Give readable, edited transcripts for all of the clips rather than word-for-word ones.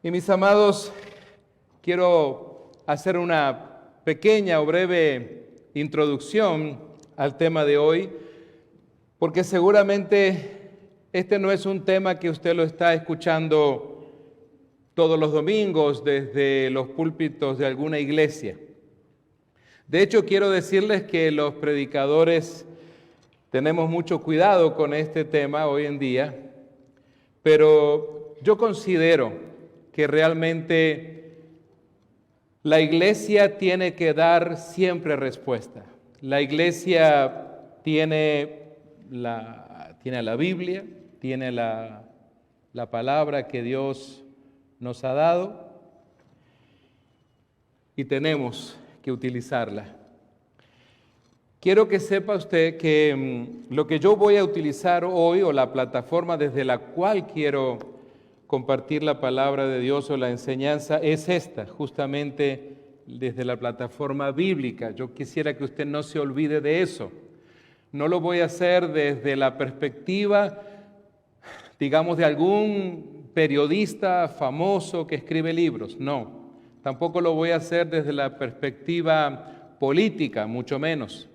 Y mis amados, quiero hacer una pequeña o breve introducción al tema de hoy, porque seguramente este no es un tema que usted lo está escuchando todos los domingos desde los púlpitos de alguna iglesia. De hecho, quiero decirles que los predicadores tenemos mucho cuidado con este tema hoy en día, pero yo considero que realmente la iglesia tiene que dar siempre respuesta. La iglesia tiene la Biblia, tiene la palabra que Dios nos ha dado y tenemos que utilizarla. Quiero que sepa usted que lo que yo voy a utilizar hoy, o la plataforma desde la cual quiero compartir la palabra de Dios o la enseñanza, es esta, justamente desde la plataforma bíblica. Yo quisiera que usted no se olvide de eso. No lo voy a hacer desde la perspectiva, digamos, de algún periodista famoso que escribe libros, no. Tampoco lo voy a hacer desde la perspectiva política, mucho menos,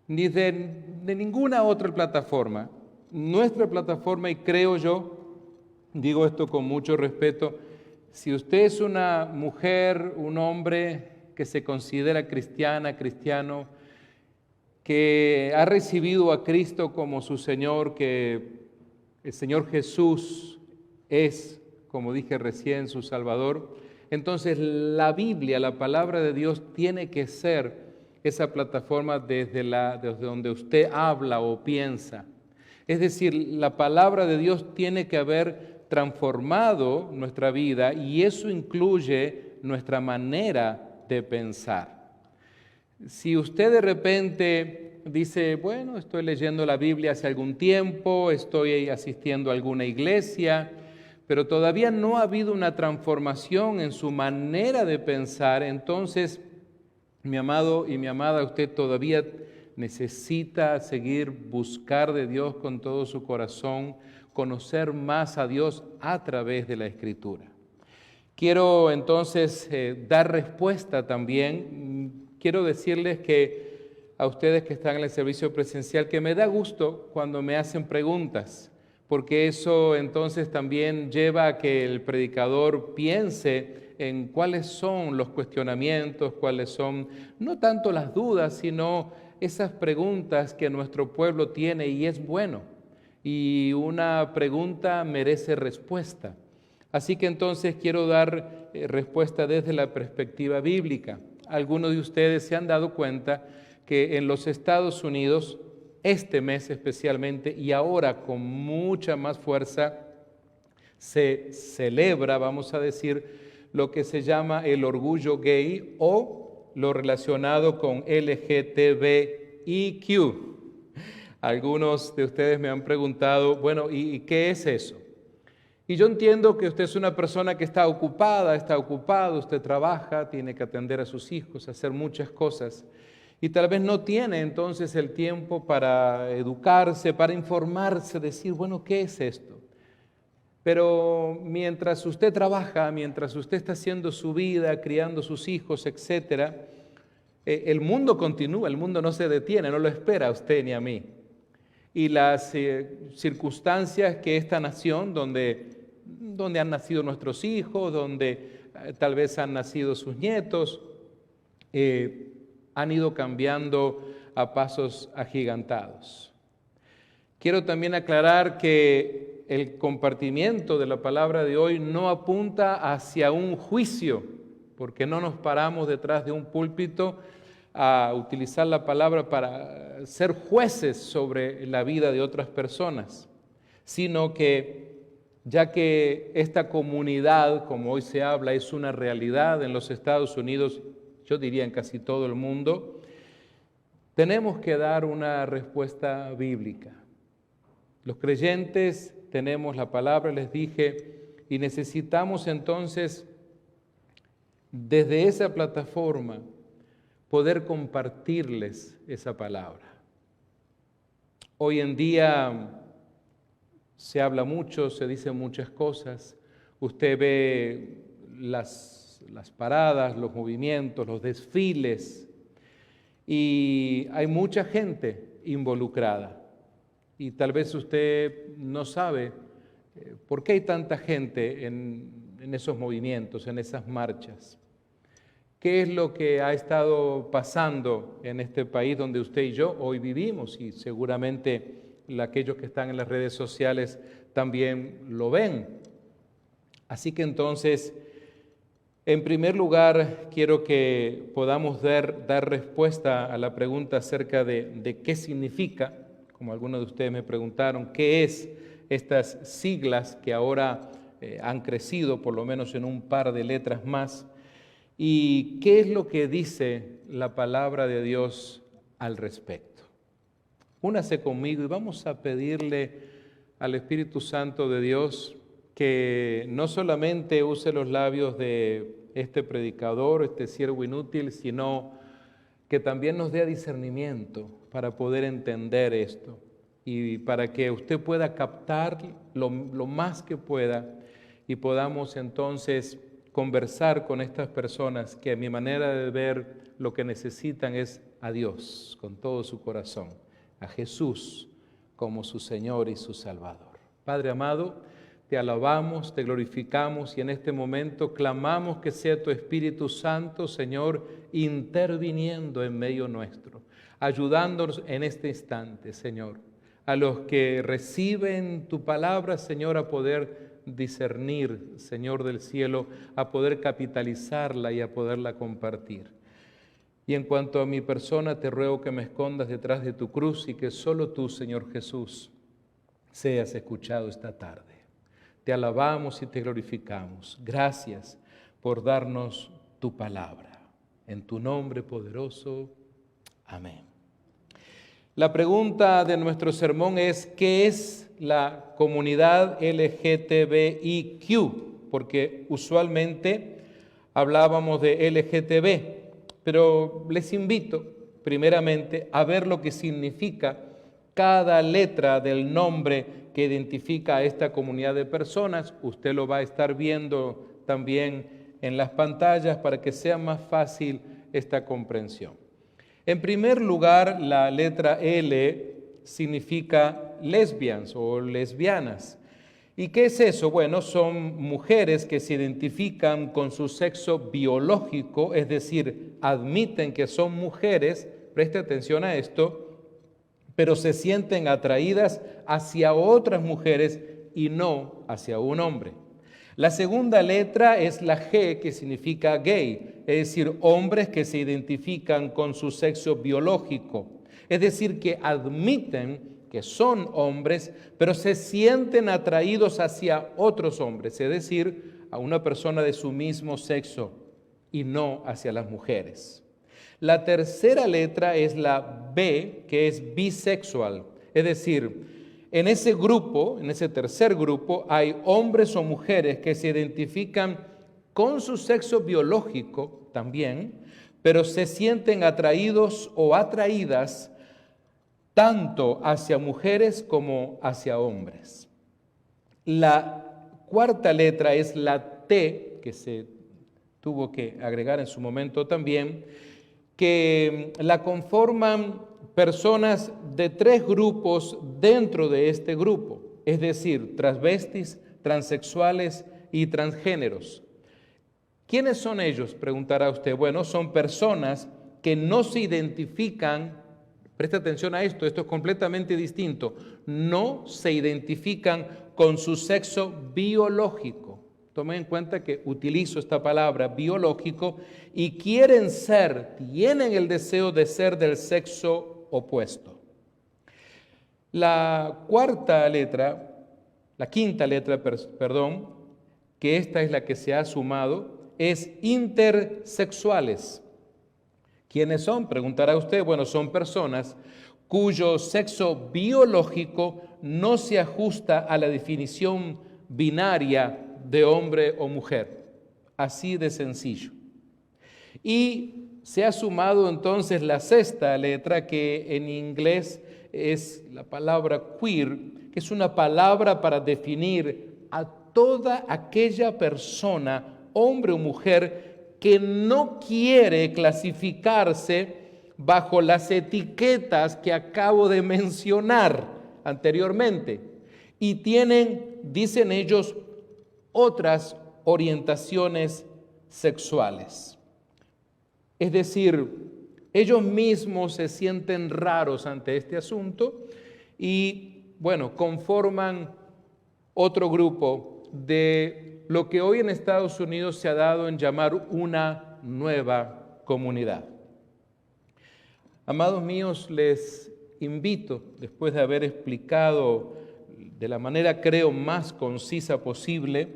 ni de ninguna otra plataforma. Nuestra plataforma, y creo yo, digo esto con mucho respeto, si usted es una mujer, un hombre que se considera cristiana, cristiano, que ha recibido a Cristo como su Señor, que el Señor Jesús es, como dije recién, su Salvador, entonces la Biblia, la palabra de Dios, tiene que ser esa plataforma desde donde usted habla o piensa. Es decir, la palabra de Dios tiene que haber transformado nuestra vida y eso incluye nuestra manera de pensar. Si usted de repente dice, bueno, estoy leyendo la Biblia hace algún tiempo, estoy asistiendo a alguna iglesia, pero todavía no ha habido una transformación en su manera de pensar, entonces, mi amado y mi amada, usted todavía necesita seguir buscar de Dios con todo su corazón, conocer más a Dios a través de la Escritura. Quiero entonces dar respuesta también. Quiero decirles que a ustedes que están en el servicio presencial, que me da gusto cuando me hacen preguntas, porque eso entonces también lleva a que el predicador piense en cuáles son los cuestionamientos, cuáles son no tanto las dudas, sino esas preguntas que nuestro pueblo tiene, y es bueno. Y una pregunta merece respuesta. Así que entonces quiero dar respuesta desde la perspectiva bíblica. Algunos de ustedes se han dado cuenta que en los Estados Unidos, este mes especialmente, y ahora con mucha más fuerza, se celebra, vamos a decir, lo que se llama el orgullo gay o lo relacionado con LGTBIQ. Algunos de ustedes me han preguntado, bueno, ¿y qué es eso? Y yo entiendo que usted es una persona que está ocupado, usted trabaja, tiene que atender a sus hijos, hacer muchas cosas, y tal vez no tiene entonces el tiempo para educarse, para informarse, decir, bueno, ¿qué es esto? Pero mientras usted trabaja, mientras usted está haciendo su vida, criando sus hijos, etcétera, el mundo continúa, el mundo no se detiene, no lo espera a usted ni a mí. Y las circunstancias que esta nación, donde han nacido nuestros hijos, donde tal vez han nacido sus nietos, han ido cambiando a pasos agigantados. Quiero también aclarar que el compartimiento de la palabra de hoy no apunta hacia un juicio, porque no nos paramos detrás de un púlpito a utilizar la palabra para ser jueces sobre la vida de otras personas, sino que ya que esta comunidad, como hoy se habla, es una realidad en los Estados Unidos, yo diría en casi todo el mundo, tenemos que dar una respuesta bíblica. Los creyentes tenemos la palabra, les dije, y necesitamos entonces, desde esa plataforma, poder compartirles esa palabra. Hoy en día se habla mucho, se dicen muchas cosas. Usted ve las paradas, los movimientos, los desfiles, y hay mucha gente involucrada. Y tal vez usted no sabe por qué hay tanta gente en esos movimientos, en esas marchas. ¿Qué es lo que ha estado pasando en este país donde usted y yo hoy vivimos? Y seguramente aquellos que están en las redes sociales también lo ven. Así que entonces, en primer lugar, quiero que podamos dar respuesta a la pregunta acerca de qué significa, como algunos de ustedes me preguntaron, qué es estas siglas que ahora han crecido, por lo menos en un par de letras más, y qué es lo que dice la palabra de Dios al respecto. Únase conmigo y vamos a pedirle al Espíritu Santo de Dios que no solamente use los labios de este predicador, este siervo inútil, sino que también nos dé discernimiento para poder entender esto y para que usted pueda captar lo más que pueda y podamos entonces conversar con estas personas que a mi manera de ver lo que necesitan es a Dios con todo su corazón, a Jesús como su Señor y su Salvador. Padre amado, te alabamos, te glorificamos y en este momento clamamos que sea tu Espíritu Santo, Señor, interviniendo en medio nuestro, ayudándonos en este instante, Señor, a los que reciben tu palabra, Señor, a poder discernir, Señor del cielo, a poder capitalizarla y a poderla compartir. Y en cuanto a mi persona, te ruego que me escondas detrás de tu cruz y que solo tú, Señor Jesús, seas escuchado esta tarde. Te alabamos y te glorificamos. Gracias por darnos tu palabra. En tu nombre poderoso. Amén. La pregunta de nuestro sermón es, ¿qué es la comunidad LGTBIQ? Porque usualmente hablábamos de LGTB, pero les invito primeramente a ver lo que significa cada letra del nombre que identifica a esta comunidad de personas. Usted lo va a estar viendo también en las pantallas para que sea más fácil esta comprensión. En primer lugar, la letra L significa lesbians o lesbianas. ¿Y qué es eso? Bueno, son mujeres que se identifican con su sexo biológico, es decir, admiten que son mujeres, preste atención a esto, pero se sienten atraídas hacia otras mujeres y no hacia un hombre. La segunda letra es la G, que significa gay, es decir, hombres que se identifican con su sexo biológico, es decir, que admiten que son hombres, pero se sienten atraídos hacia otros hombres, es decir, a una persona de su mismo sexo y no hacia las mujeres. La tercera letra es la B, que es bisexual, es decir, en ese grupo, en ese tercer grupo, hay hombres o mujeres que se identifican con su sexo biológico también, pero se sienten atraídos o atraídas tanto hacia mujeres como hacia hombres. La cuarta letra es la T, que se tuvo que agregar en su momento también, que la conforman personas de 3 grupos dentro de este grupo, es decir, transvestis, transexuales y transgéneros. ¿Quiénes son ellos?, preguntará usted. Bueno, son personas que no se identifican, presta atención a esto es completamente distinto, no se identifican con su sexo biológico. Tomen en cuenta que utilizo esta palabra biológico y tienen el deseo de ser del sexo opuesto. La quinta letra, que esta es la que se ha sumado, es intersexuales. ¿Quiénes son?, preguntará usted. Bueno, son personas cuyo sexo biológico no se ajusta a la definición binaria de hombre o mujer, así de sencillo. Y se ha sumado entonces la sexta letra, que en inglés es la palabra queer, que es una palabra para definir a toda aquella persona hombre o mujer que no quiere clasificarse bajo las etiquetas que acabo de mencionar anteriormente y tienen, dicen ellos, otras orientaciones sexuales. Es decir, ellos mismos se sienten raros ante este asunto y, bueno, conforman otro grupo de lo que hoy en Estados Unidos se ha dado en llamar una nueva comunidad. Amados míos, les invito, después de haber explicado de la manera, creo, más concisa posible,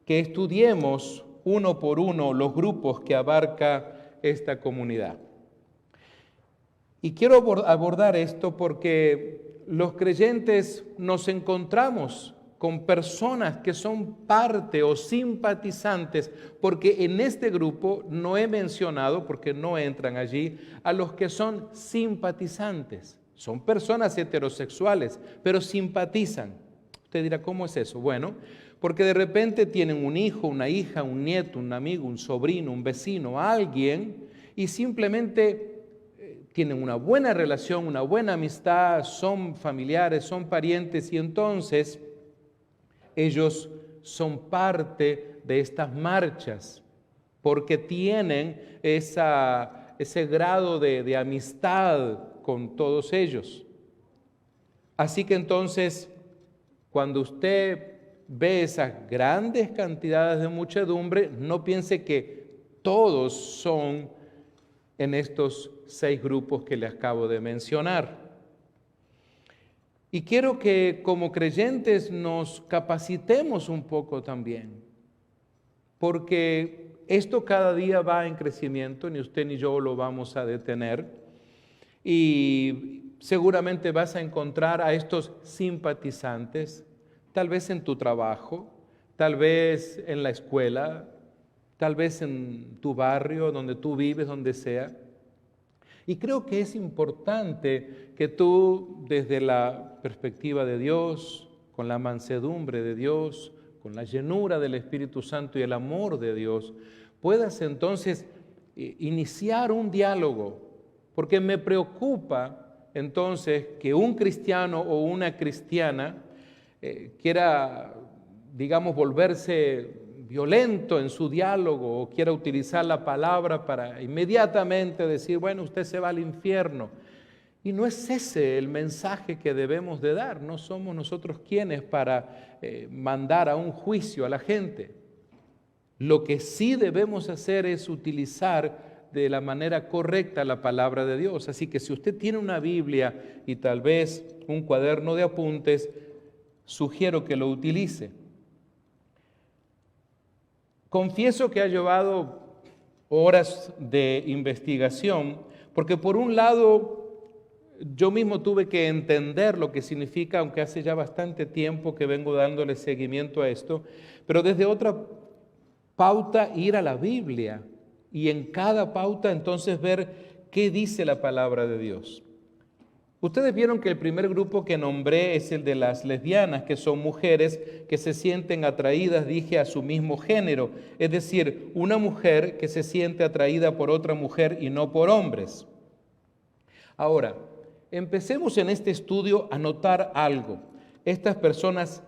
que estudiemos uno por uno los grupos que abarca esta comunidad. Y quiero abordar esto porque los creyentes nos encontramos con personas que son parte o simpatizantes, porque en este grupo no he mencionado, porque no entran allí, a los que son simpatizantes. Son personas heterosexuales, pero simpatizan. Usted dirá, ¿cómo es eso? Bueno, porque de repente tienen un hijo, una hija, un nieto, un amigo, un sobrino, un vecino, alguien, y simplemente tienen una buena relación, una buena amistad, son familiares, son parientes, y entonces ellos son parte de estas marchas, porque tienen ese grado de amistad con todos ellos. Así que entonces, cuando usted ve esas grandes cantidades de muchedumbre, no piense que todos son en estos 6 grupos que le acabo de mencionar. Y quiero que como creyentes nos capacitemos un poco también, porque esto cada día va en crecimiento, ni usted ni yo lo vamos a detener, y seguramente vas a encontrar a estos simpatizantes, tal vez en tu trabajo, tal vez en la escuela, tal vez en tu barrio, donde tú vives, donde sea. Y creo que es importante que tú, desde la perspectiva de Dios, con la mansedumbre de Dios, con la llenura del Espíritu Santo y el amor de Dios, puedas entonces iniciar un diálogo, porque me preocupa entonces que un cristiano o una cristiana quiera, digamos, volverse violento en su diálogo o quiera utilizar la palabra para inmediatamente decir, bueno, usted se va al infierno. Y no es ese el mensaje que debemos de dar, no somos nosotros quienes para mandar a un juicio a la gente. Lo que sí debemos hacer es utilizar de la manera correcta la palabra de Dios. Así que si usted tiene una Biblia y tal vez un cuaderno de apuntes, sugiero que lo utilice. Confieso que ha llevado horas de investigación, porque por un lado yo mismo tuve que entender lo que significa, aunque hace ya bastante tiempo que vengo dándole seguimiento a esto, pero desde otra pauta ir a la Biblia y en cada pauta entonces ver qué dice la palabra de Dios. Ustedes vieron que el primer grupo que nombré es el de las lesbianas, que son mujeres que se sienten atraídas, dije, a su mismo género, es decir, una mujer que se siente atraída por otra mujer y no por hombres. Ahora, empecemos en este estudio a notar algo. Estas personas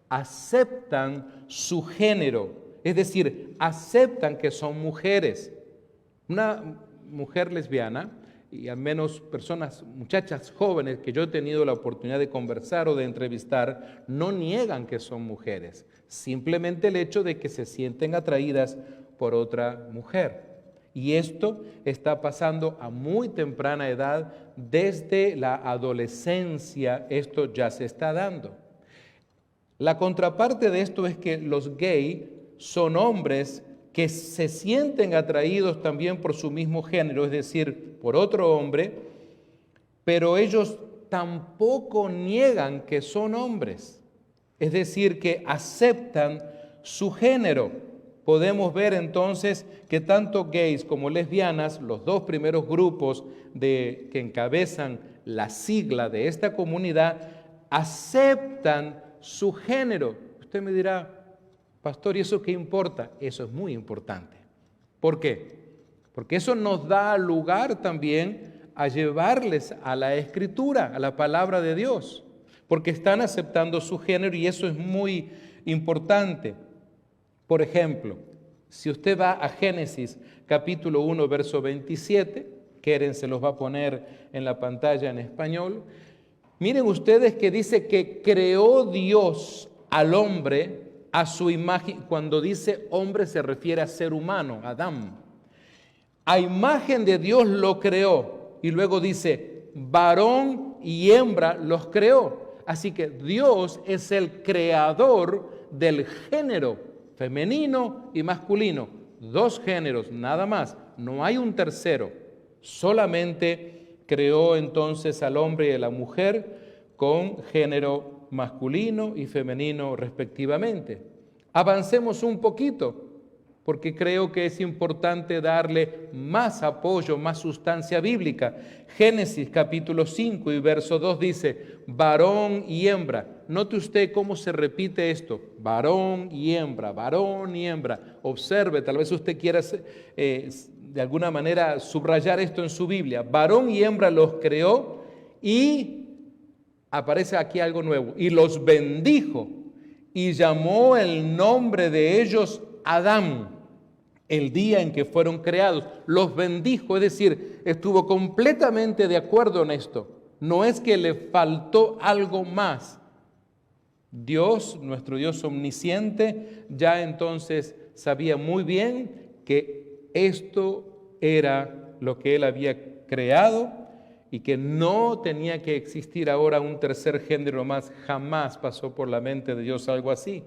aceptan su género, es decir, aceptan que son mujeres. Una mujer lesbiana, y al menos muchachas jóvenes que yo he tenido la oportunidad de conversar o de entrevistar, no niegan que son mujeres, simplemente el hecho de que se sienten atraídas por otra mujer. Y esto está pasando a muy temprana edad, desde la adolescencia, esto ya se está dando. La contraparte de esto es que los gays son hombres que se sienten atraídos también por su mismo género, es decir, por otro hombre, pero ellos tampoco niegan que son hombres, es decir, que aceptan su género. Podemos ver entonces que tanto gays como lesbianas, los dos primeros grupos que encabezan la sigla de esta comunidad, aceptan su género. Usted me dirá, Pastor, ¿y eso qué importa? Eso es muy importante. ¿Por qué? Porque eso nos da lugar también a llevarles a la Escritura, a la palabra de Dios, porque están aceptando su género y eso es muy importante. Por ejemplo, si usted va a Génesis capítulo 1, verso 27, Keren se los va a poner en la pantalla en español, miren ustedes que dice que creó Dios al hombre a su imagen. Cuando dice hombre se refiere a ser humano, Adán. A imagen de Dios lo creó y luego dice varón y hembra los creó. Así que Dios es el creador del género femenino y masculino. Dos géneros, nada más. No hay un tercero. Solamente creó entonces al hombre y a la mujer con género masculino y femenino respectivamente. Avancemos un poquito, porque creo que es importante darle más apoyo, más sustancia bíblica. Génesis capítulo 5 y verso 2 dice, varón y hembra. Note usted cómo se repite esto, varón y hembra, varón y hembra. Observe, tal vez usted quiera de alguna manera subrayar esto en su Biblia. Varón y hembra los creó y aparece aquí algo nuevo. Y los bendijo y llamó el nombre de ellos Adán, el día en que fueron creados. Los bendijo, es decir, estuvo completamente de acuerdo en esto. No es que le faltó algo más. Dios, nuestro Dios omnisciente, ya entonces sabía muy bien que esto era lo que Él había creado y que no tenía que existir ahora un tercer género más. Jamás pasó por la mente de Dios algo así.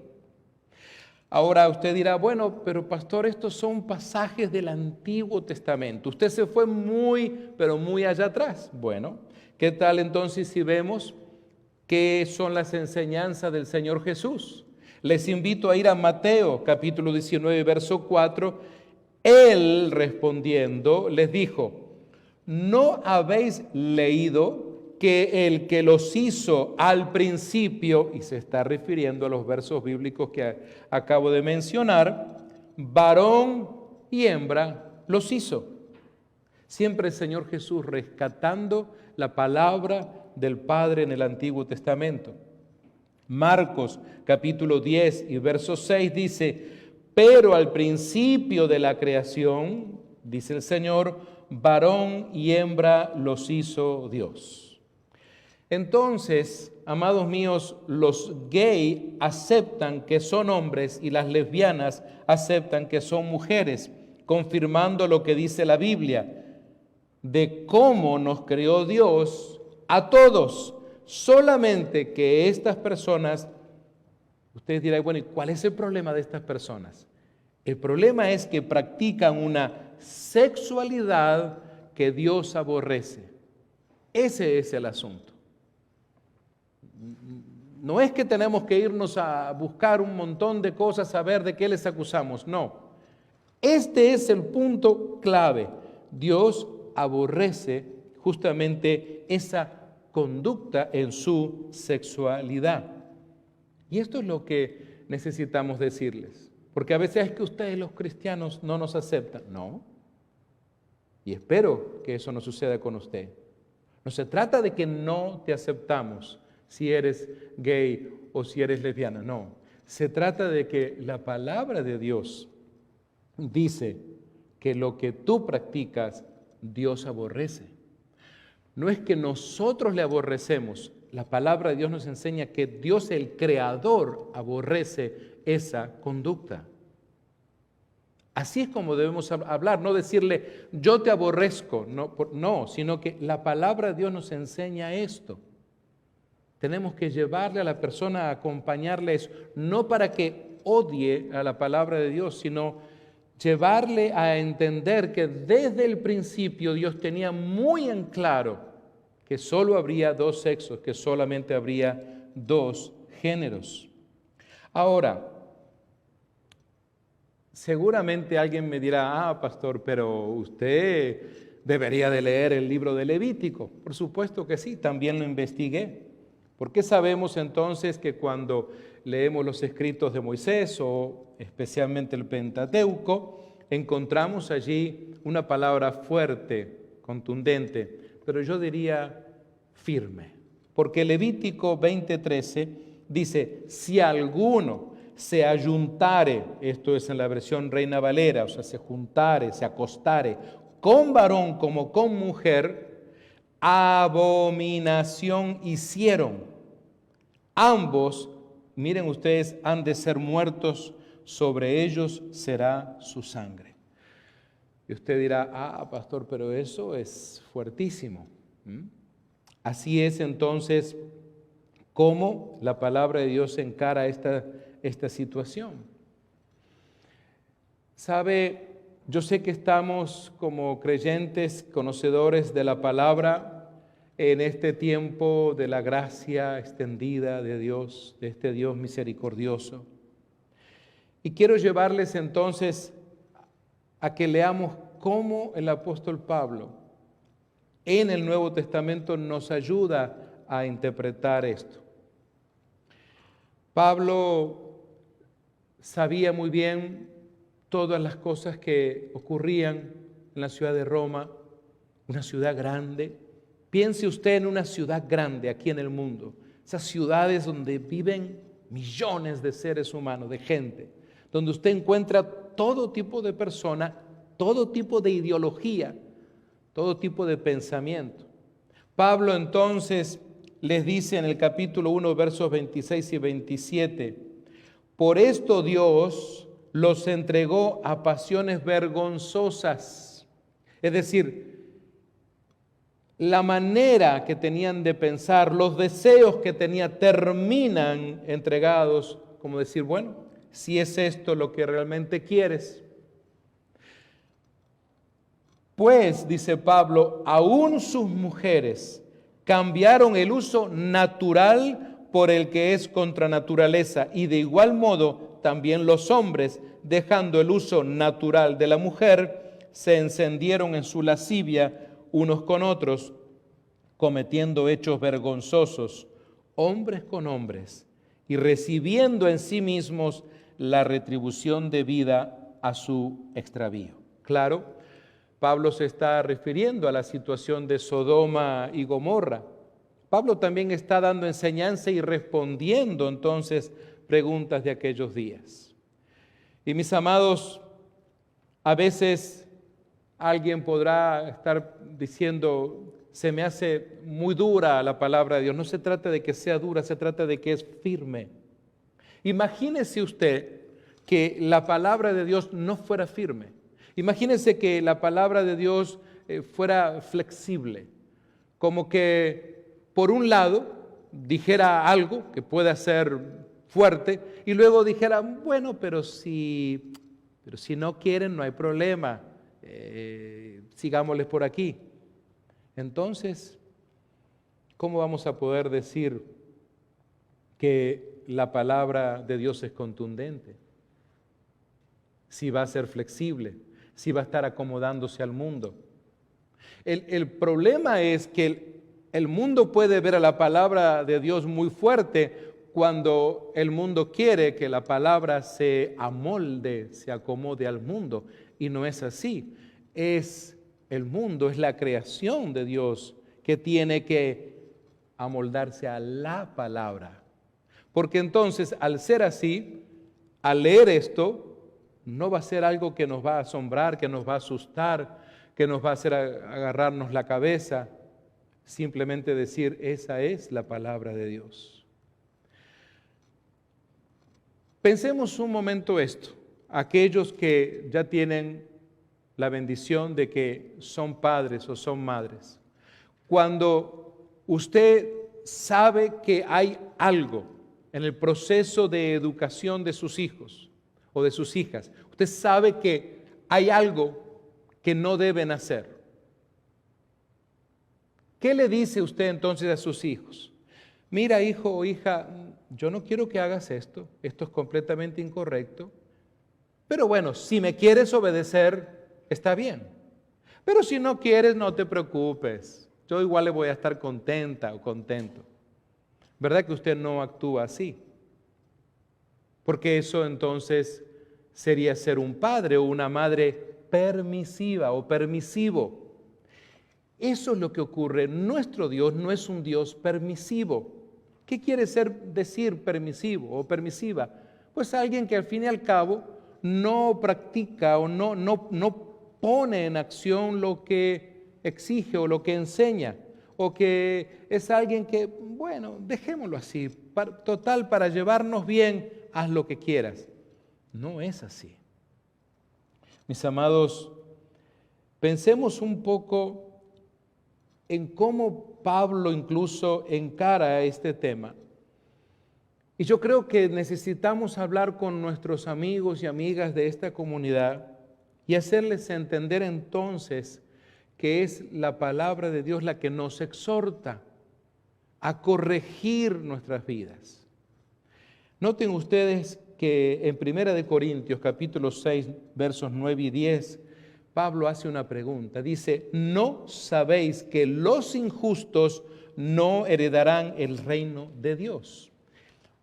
Ahora usted dirá, bueno, pero pastor, estos son pasajes del Antiguo Testamento. Usted se fue pero muy allá atrás. Bueno, ¿qué tal entonces si vemos qué son las enseñanzas del Señor Jesús? Les invito a ir a Mateo, capítulo 19, verso 4. Él respondiendo les dijo, ¿no habéis leído que el que los hizo al principio, y se está refiriendo a los versos bíblicos que acabo de mencionar, varón y hembra los hizo? Siempre el Señor Jesús rescatando la palabra del Padre en el Antiguo Testamento. Marcos capítulo 10 y verso 6 dice, pero al principio de la creación, dice el Señor, varón y hembra los hizo Dios. Entonces, amados míos, los gay aceptan que son hombres y las lesbianas aceptan que son mujeres, confirmando lo que dice la Biblia de cómo nos creó Dios a todos. Solamente que estas personas, ustedes dirán, bueno, ¿y cuál es el problema de estas personas? El problema es que practican una sexualidad que Dios aborrece. Ese es el asunto. No es que tenemos que irnos a buscar un montón de cosas a ver de qué les acusamos, no. Este es el punto clave. Dios aborrece justamente esa conducta en su sexualidad. Y esto es lo que necesitamos decirles. Porque a veces es que ustedes los cristianos no nos aceptan. No. Y espero que eso no suceda con usted. No se trata de que no te aceptamos si eres gay o si eres lesbiana. No. Se trata de que la palabra de Dios dice que lo que tú practicas, Dios aborrece. No es que nosotros le aborrecemos. La palabra de Dios nos enseña que Dios, el Creador, aborrece esa conducta. Así es como debemos hablar, no decirle, yo te aborrezco, no, sino que la palabra de Dios nos enseña esto. Tenemos que llevarle a la persona, a acompañarle eso, no para que odie a la palabra de Dios, sino llevarle a entender que desde el principio Dios tenía muy en claro que solo habría dos sexos, que solamente habría dos géneros. Ahora, seguramente alguien me dirá, pastor, pero usted debería de leer el libro de Levítico. Por supuesto que sí, también lo investigué. ¿Por qué sabemos entonces que cuando leemos los escritos de Moisés o especialmente el Pentateuco, encontramos allí una palabra fuerte, contundente, pero yo diría firme? Porque Levítico 20:13 dice, si alguno se ayuntare, esto es en la versión Reina Valera, o sea, se juntare, se acostare, con varón como con mujer, abominación hicieron. Ambos, miren ustedes, han de ser muertos, sobre ellos será su sangre. Y usted dirá, pastor, pero eso es fuertísimo. Así es entonces cómo la palabra de Dios encara esta situación. ¿Sabe? Yo sé que estamos como creyentes, conocedores de la palabra, en este tiempo de la gracia extendida de Dios, de este Dios misericordioso. Y quiero llevarles entonces a que leamos cómo el apóstol Pablo en el Nuevo Testamento nos ayuda a interpretar esto. Pablo sabía muy bien todas las cosas que ocurrían en la ciudad de Roma, una ciudad grande. Piense usted en una ciudad grande aquí en el mundo, esas ciudades donde viven millones de seres humanos, de gente, donde usted encuentra todo tipo de persona, todo tipo de ideología, todo tipo de pensamiento. Pablo entonces les dice en el capítulo 1, versos 26 y 27, por esto Dios los entregó a pasiones vergonzosas. Es decir, la manera que tenían de pensar, los deseos que tenía, terminan entregados, como decir, bueno, si es esto lo que realmente quieres. Pues, dice Pablo, aún sus mujeres cambiaron el uso natural por el que es contra naturaleza, y de igual modo también los hombres, dejando el uso natural de la mujer, se encendieron en su lascivia unos con otros, cometiendo hechos vergonzosos, hombres con hombres, y recibiendo en sí mismos la retribución debida a su extravío. Claro, Pablo se está refiriendo a la situación de Sodoma y Gomorra. Pablo también está dando enseñanza y respondiendo entonces preguntas de aquellos días. Y mis amados, a veces alguien podrá estar diciendo, se me hace muy dura la palabra de Dios. No se trata de que sea dura, se trata de que es firme. Imagínese usted que la palabra de Dios no fuera firme. Imagínese que la palabra de Dios fuera flexible, como que por un lado dijera algo que pueda ser fuerte y luego dijera, bueno, pero si no quieren no hay problema, sigámosles por aquí. Entonces, ¿cómo vamos a poder decir que la palabra de Dios es contundente? Si va a ser flexible, si va a estar acomodándose al mundo. El problema es que el mundo puede ver a la palabra de Dios muy fuerte cuando el mundo quiere que la palabra se amolde, se acomode al mundo. Y no es así. El mundo, es la creación de Dios que tiene que amoldarse a la palabra. Porque entonces, al ser así, al leer esto, no va a ser algo que nos va a asombrar, que nos va a asustar, que nos va a hacer agarrarnos la cabeza. Simplemente decir, esa es la palabra de Dios. Pensemos un momento esto. Aquellos que ya tienen la bendición de que son padres o son madres. Cuando usted sabe que hay algo en el proceso de educación de sus hijos o de sus hijas, usted sabe que hay algo que no deben hacer. ¿Qué le dice usted entonces a sus hijos? Mira, hijo o hija, yo no quiero que hagas esto es completamente incorrecto, pero bueno, si me quieres obedecer, está bien. Pero si no quieres, no te preocupes, yo igual le voy a estar contenta o contento. ¿Verdad que usted no actúa así? Porque eso entonces sería ser un padre o una madre permisiva o permisivo. Eso es lo que ocurre. Nuestro Dios no es un Dios permisivo. ¿Qué quiere decir permisivo o permisiva? Pues alguien que al fin y al cabo no practica o no pone en acción lo que exige o lo que enseña. O que es alguien que, bueno, dejémoslo así, total, para llevarnos bien, haz lo que quieras. No es así. Mis amados, pensemos un poco en cómo Pablo incluso encara este tema. Y yo creo que necesitamos hablar con nuestros amigos y amigas de esta comunidad y hacerles entender entonces que es la palabra de Dios la que nos exhorta a corregir nuestras vidas. Noten ustedes que en 1 Corintios capítulo 6, versos 9 y 10, Pablo hace una pregunta. Dice, ¿no sabéis que los injustos no heredarán el reino de Dios?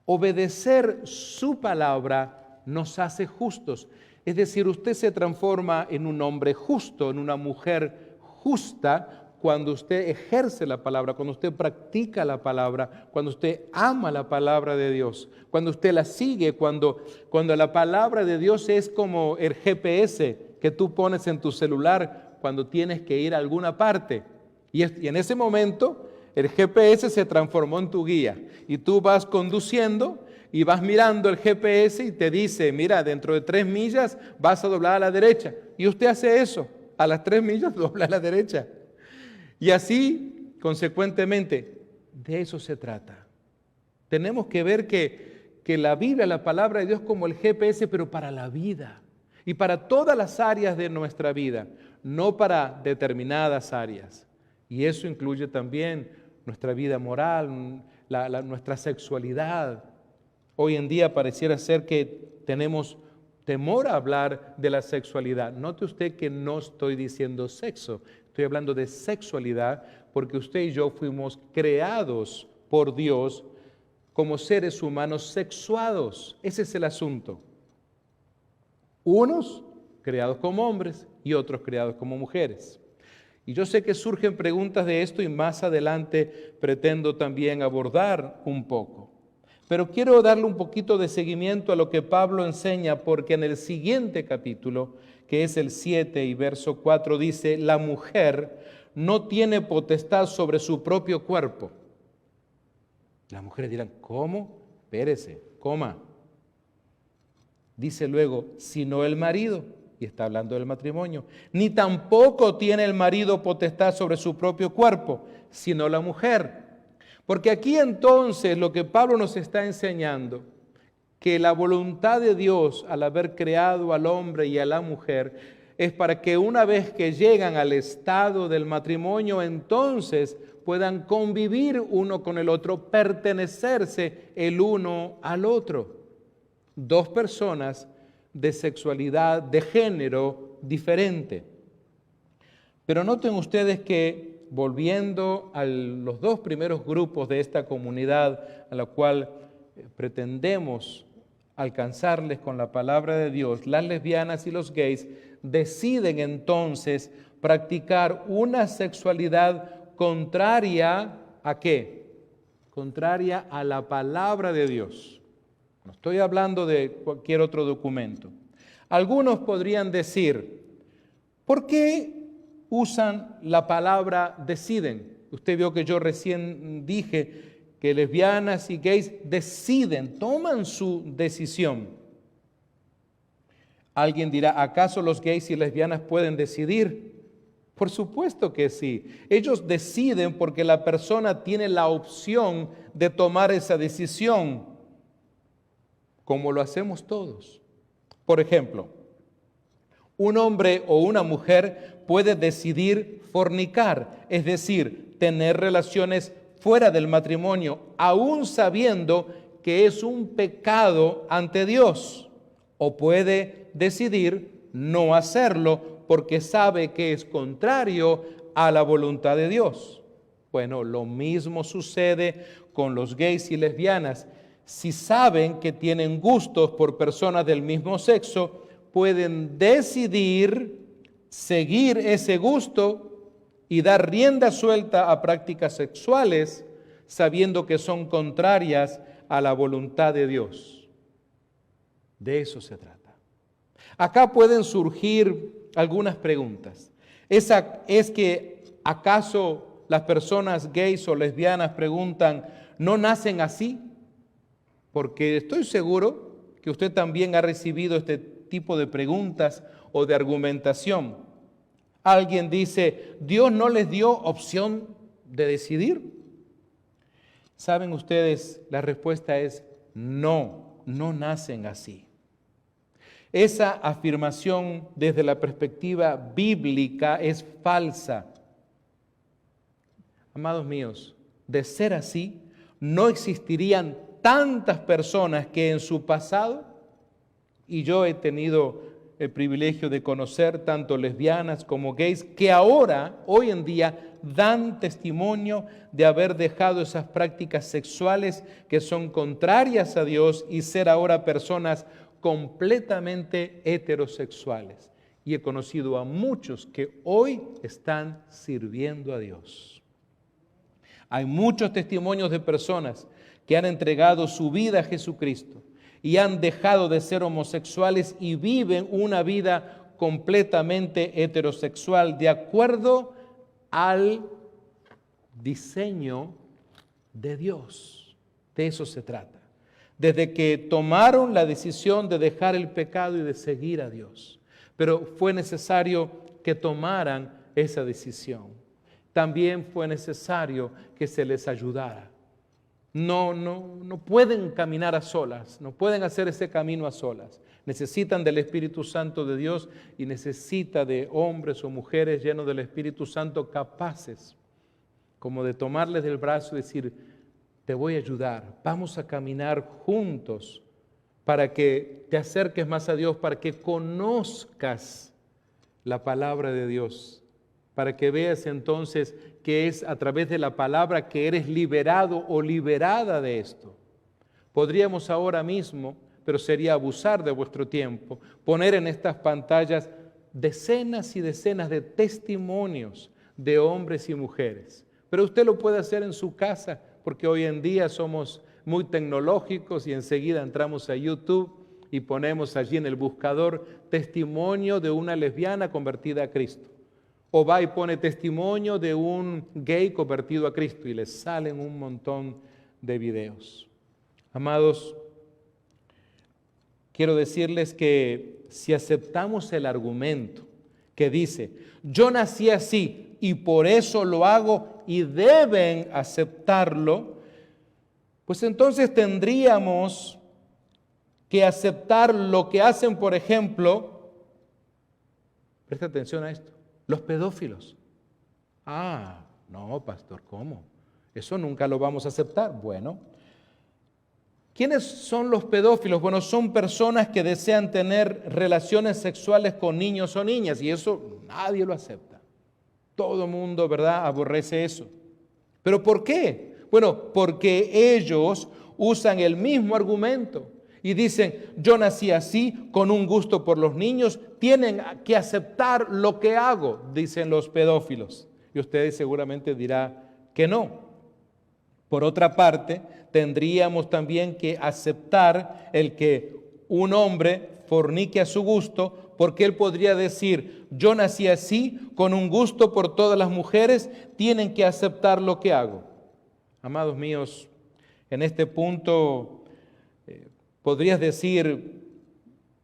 Obedecer su palabra nos hace justos. Es decir, usted se transforma en un hombre justo, en una mujer justa, cuando usted ejerce la palabra, cuando usted practica la palabra, cuando usted ama la palabra de Dios, cuando usted la sigue, cuando la palabra de Dios es como el GPS que tú pones en tu celular cuando tienes que ir a alguna parte. Y en ese momento el GPS se transformó en tu guía y tú vas conduciendo y vas mirando el GPS y te dice, mira, dentro de 3 millas vas a doblar a la derecha. Y usted hace eso, a las 3 millas dobla a la derecha. Y así, consecuentemente, de eso se trata. Tenemos que ver que la Biblia, la palabra de Dios, como el GPS, pero para la vida y para todas las áreas de nuestra vida, no para determinadas áreas. Y eso incluye también nuestra vida moral, nuestra sexualidad. Hoy en día pareciera ser que tenemos temor a hablar de la sexualidad. Note usted que no estoy diciendo sexo. Estoy hablando de sexualidad porque usted y yo fuimos creados por Dios como seres humanos sexuados. Ese es el asunto. Unos creados como hombres y otros creados como mujeres. Y yo sé que surgen preguntas de esto y más adelante pretendo también abordar un poco. Pero quiero darle un poquito de seguimiento a lo que Pablo enseña porque en el siguiente capítulo, que es el 7 y verso 4, dice, la mujer no tiene potestad sobre su propio cuerpo. Las mujeres dirán, ¿cómo? Espérese, coma. Dice luego, sino el marido, y está hablando del matrimonio, ni tampoco tiene el marido potestad sobre su propio cuerpo, sino la mujer. Porque aquí entonces lo que Pablo nos está enseñando, que la voluntad de Dios al haber creado al hombre y a la mujer es para que una vez que llegan al estado del matrimonio, entonces puedan convivir uno con el otro, pertenecerse el uno al otro. 2 personas de sexualidad, de género diferente. Pero noten ustedes que volviendo a los 2 primeros grupos de esta comunidad a la cual pretendemos alcanzarles con la palabra de Dios, las lesbianas y los gays deciden entonces practicar una sexualidad contraria ¿a qué? Contraria a la palabra de Dios. No estoy hablando de cualquier otro documento. Algunos podrían decir, ¿por qué usan la palabra deciden? Usted vio que yo recién dije que lesbianas y gays deciden, toman su decisión. Alguien dirá, ¿acaso los gays y lesbianas pueden decidir? Por supuesto que sí. Ellos deciden porque la persona tiene la opción de tomar esa decisión, como lo hacemos todos. Por ejemplo, un hombre o una mujer puede decidir fornicar, es decir, tener relaciones fuera del matrimonio, aún sabiendo que es un pecado ante Dios. O puede decidir no hacerlo porque sabe que es contrario a la voluntad de Dios. Bueno, lo mismo sucede con los gays y lesbianas. Si saben que tienen gustos por personas del mismo sexo, pueden decidir seguir ese gusto y dar rienda suelta a prácticas sexuales, sabiendo que son contrarias a la voluntad de Dios. De eso se trata. Acá pueden surgir algunas preguntas. ¿Es que acaso las personas gays o lesbianas preguntan, ¿no nacen así? Porque estoy seguro que usted también ha recibido este tipo de preguntas o de argumentación. Alguien dice, ¿Dios no les dio opción de decidir? ¿Saben ustedes? La respuesta es no, no nacen así. Esa afirmación desde la perspectiva bíblica es falsa. Amados míos, de ser así, no existirían tantas personas que en su pasado, y yo he tenido el privilegio de conocer tanto lesbianas como gays, que ahora, hoy en día, dan testimonio de haber dejado esas prácticas sexuales que son contrarias a Dios y ser ahora personas completamente heterosexuales. Y he conocido a muchos que hoy están sirviendo a Dios. Hay muchos testimonios de personas que han entregado su vida a Jesucristo y han dejado de ser homosexuales y viven una vida completamente heterosexual de acuerdo al diseño de Dios. De eso se trata. Desde que tomaron la decisión de dejar el pecado y de seguir a Dios. Pero fue necesario que tomaran esa decisión. También fue necesario que se les ayudara. No pueden caminar a solas, no pueden hacer ese camino a solas. Necesitan del Espíritu Santo de Dios y necesita de hombres o mujeres llenos del Espíritu Santo capaces como de tomarles del brazo y decir, te voy a ayudar, vamos a caminar juntos para que te acerques más a Dios, para que conozcas la palabra de Dios, para que veas entonces que es a través de la palabra que eres liberado o liberada de esto. Podríamos ahora mismo, pero sería abusar de vuestro tiempo, poner en estas pantallas decenas y decenas de testimonios de hombres y mujeres. Pero usted lo puede hacer en su casa, porque hoy en día somos muy tecnológicos y enseguida entramos a YouTube y ponemos allí en el buscador testimonio de una lesbiana convertida a Cristo. O va y pone testimonio de un gay convertido a Cristo y les salen un montón de videos. Amados, quiero decirles que si aceptamos el argumento que dice, yo nací así y por eso lo hago y deben aceptarlo, pues entonces tendríamos que aceptar lo que hacen, por ejemplo, presta atención a esto, los pedófilos. No, pastor, ¿cómo? Eso nunca lo vamos a aceptar. Bueno, ¿quiénes son los pedófilos? Bueno, son personas que desean tener relaciones sexuales con niños o niñas y eso nadie lo acepta. Todo mundo, ¿verdad?, aborrece eso. ¿Pero por qué? Bueno, porque ellos usan el mismo argumento y dicen, yo nací así, con un gusto por los niños, tienen que aceptar lo que hago, dicen los pedófilos. Y ustedes seguramente dirán que no. Por otra parte, tendríamos también que aceptar el que un hombre fornique a su gusto, porque él podría decir, yo nací así, con un gusto por todas las mujeres, tienen que aceptar lo que hago. Amados míos, en este punto podrías decir,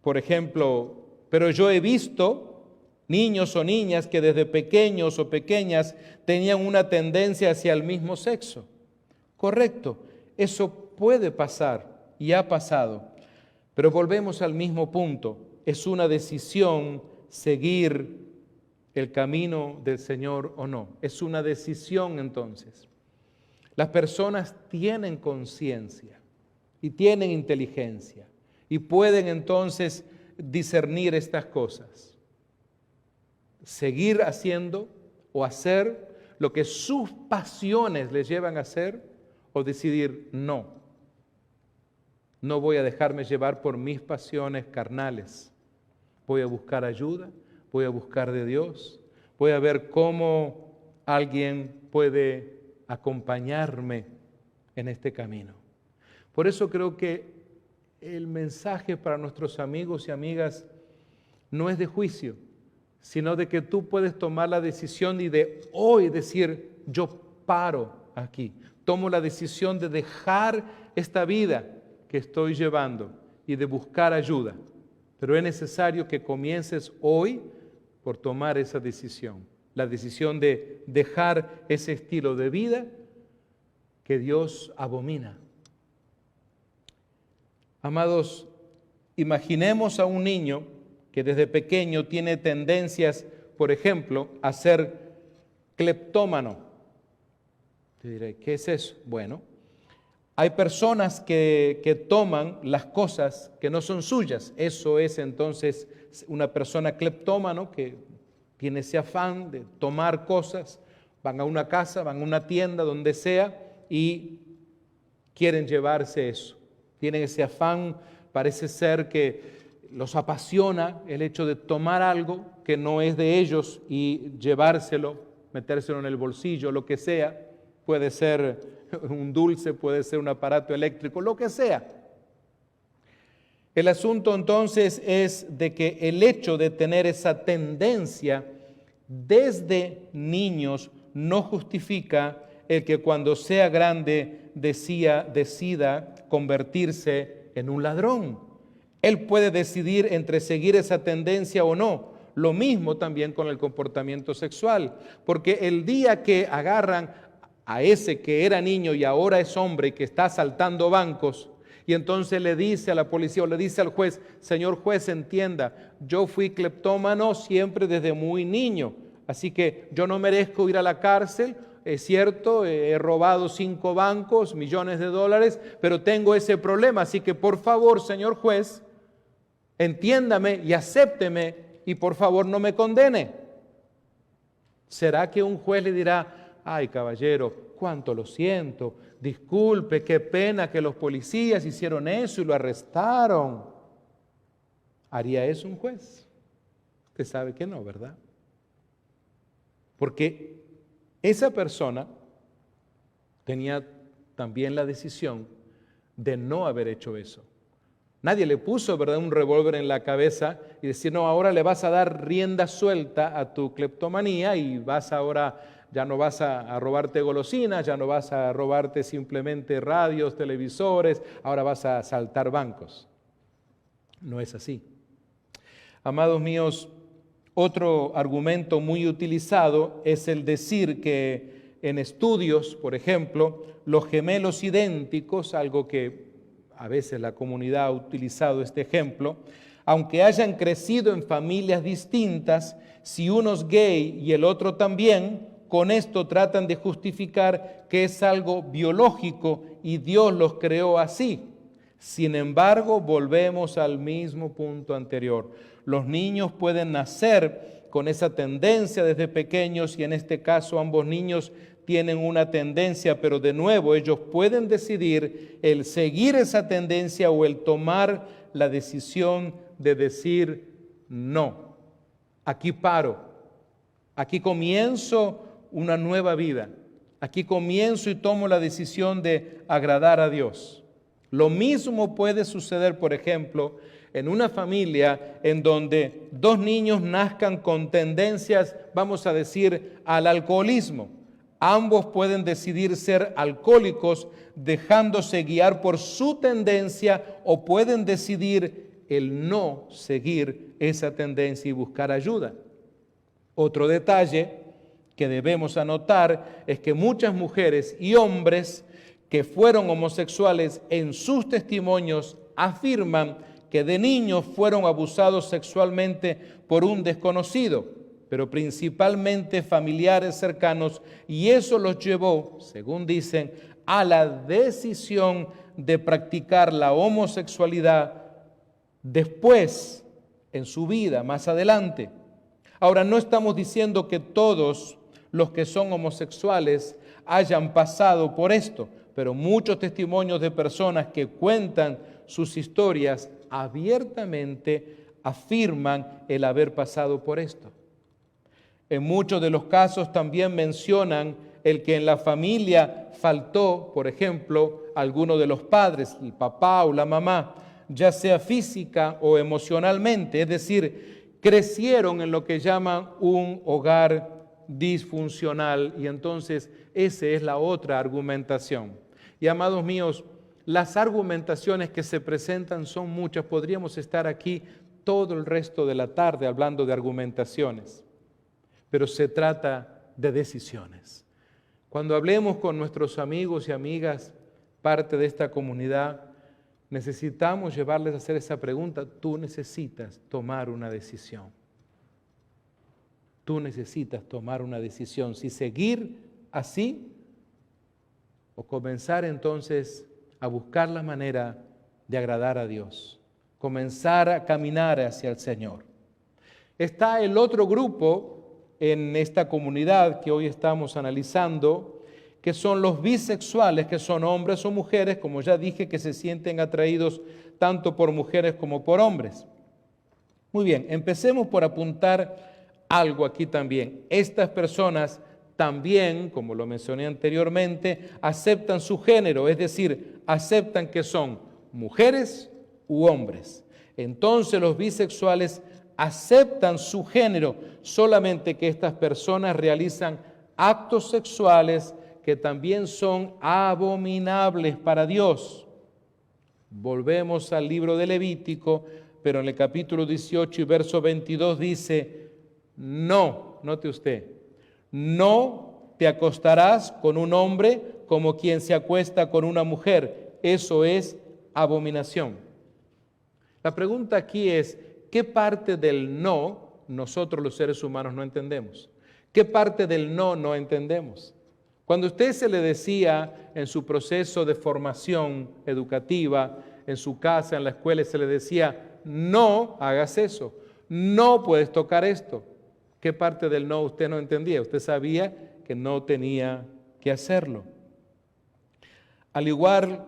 por ejemplo, pero yo he visto niños o niñas que desde pequeños o pequeñas tenían una tendencia hacia el mismo sexo. Correcto, eso puede pasar y ha pasado, pero volvemos al mismo punto. Es una decisión seguir el camino del Señor o no. Es una decisión entonces. Las personas tienen conciencia y tienen inteligencia y pueden entonces discernir estas cosas. Seguir haciendo o hacer lo que sus pasiones les llevan a hacer, o decidir no voy a dejarme llevar por mis pasiones carnales, voy a buscar ayuda, voy a buscar de Dios, voy a ver cómo alguien puede acompañarme en este camino. Por eso creo que el mensaje para nuestros amigos y amigas no es de juicio, sino de que tú puedes tomar la decisión y de hoy decir, yo paro aquí, tomo la decisión de dejar esta vida que estoy llevando y de buscar ayuda. Pero es necesario que comiences hoy por tomar esa decisión, la decisión de dejar ese estilo de vida que Dios abomina. Amados, imaginemos a un niño que desde pequeño tiene tendencias, por ejemplo, a ser cleptómano. Te diré, ¿qué es eso? Bueno, hay personas que toman las cosas que no son suyas. Eso es entonces una persona cleptómano que tiene ese afán de tomar cosas. Van a una casa, van a una tienda, donde sea, y quieren llevarse eso. Tienen ese afán, parece ser que los apasiona el hecho de tomar algo que no es de ellos y llevárselo, metérselo en el bolsillo, lo que sea. Puede ser un dulce, puede ser un aparato eléctrico, lo que sea. El asunto entonces es de que el hecho de tener esa tendencia desde niños no justifica el que cuando sea grande decida convertirse en un ladrón. Él puede decidir entre seguir esa tendencia o no. Lo mismo también con el comportamiento sexual, porque el día que agarran a ese que era niño y ahora es hombre y que está asaltando bancos, y entonces le dice a la policía o le dice al juez, señor juez, entienda, yo fui cleptómano siempre desde muy niño, así que yo no merezco ir a la cárcel. Es cierto, he robado 5 bancos, millones de dólares, pero tengo ese problema, así que por favor, señor juez, entiéndame y acépteme y por favor no me condene. ¿Será que un juez le dirá, ay caballero, cuánto lo siento, disculpe, qué pena que los policías hicieron eso y lo arrestaron? ¿Haría eso un juez? Usted sabe que no, ¿verdad? Porque esa persona tenía también la decisión de no haber hecho eso. Nadie le puso, ¿verdad?, un revólver en la cabeza y decir, no, ahora le vas a dar rienda suelta a tu cleptomanía y vas ahora, ya no vas a robarte golosinas, ya no vas a robarte simplemente radios, televisores, ahora vas a asaltar bancos. No es así. Amados míos, otro argumento muy utilizado es el decir que en estudios, por ejemplo, los gemelos idénticos, algo que a veces la comunidad ha utilizado este ejemplo, aunque hayan crecido en familias distintas, si uno es gay y el otro también, con esto tratan de justificar que es algo biológico y Dios los creó así. Sin embargo, volvemos al mismo punto anterior. Los niños pueden nacer con esa tendencia desde pequeños y en este caso ambos niños tienen una tendencia, pero de nuevo ellos pueden decidir el seguir esa tendencia o el tomar la decisión de decir no. Aquí paro, aquí comienzo una nueva vida, aquí comienzo y tomo la decisión de agradar a Dios. Lo mismo puede suceder, por ejemplo, en una familia en donde 2 niños nazcan con tendencias, vamos a decir, al alcoholismo. Ambos pueden decidir ser alcohólicos dejándose guiar por su tendencia o pueden decidir el no seguir esa tendencia y buscar ayuda. Otro detalle que debemos anotar es que muchas mujeres y hombres que fueron homosexuales en sus testimonios afirman que de niños fueron abusados sexualmente por un desconocido, pero principalmente familiares cercanos, y eso los llevó, según dicen, a la decisión de practicar la homosexualidad después, en su vida, más adelante. Ahora, no estamos diciendo que todos los que son homosexuales hayan pasado por esto, pero muchos testimonios de personas que cuentan sus historias abiertamente afirman el haber pasado por esto. En muchos de los casos también mencionan el que en la familia faltó, por ejemplo, alguno de los padres, el papá o la mamá, ya sea física o emocionalmente, es decir, crecieron en lo que llaman un hogar disfuncional, y entonces esa es la otra argumentación. Y amados míos, las argumentaciones que se presentan son muchas. Podríamos estar aquí todo el resto de la tarde hablando de argumentaciones, pero se trata de decisiones. Cuando hablemos con nuestros amigos y amigas, parte de esta comunidad, necesitamos llevarles a hacer esa pregunta. Tú necesitas tomar una decisión. Tú necesitas tomar una decisión, si seguir así o comenzar entonces a buscar la manera de agradar a Dios, comenzar a caminar hacia el Señor. Está el otro grupo en esta comunidad que hoy estamos analizando, que son los bisexuales, que son hombres o mujeres, como ya dije, que se sienten atraídos tanto por mujeres como por hombres. Muy bien, empecemos por apuntar algo aquí también. Estas personas también, como lo mencioné anteriormente, aceptan su género, es decir, aceptan que son mujeres u hombres. Entonces los bisexuales aceptan su género, solamente que estas personas realizan actos sexuales que también son abominables para Dios. Volvemos al libro de Levítico, pero en el capítulo 18 y verso 22 dice, no, note usted, no te acostarás con un hombre como quien se acuesta con una mujer. Eso es abominación. La pregunta aquí es, ¿qué parte del no nosotros los seres humanos no entendemos? ¿Qué parte del no entendemos? Cuando usted se le decía en su proceso de formación educativa, en su casa, en la escuela, se le decía, no hagas eso, no puedes tocar esto. ¿Qué parte del no usted no entendía? Usted sabía que no tenía que hacerlo. Al igual,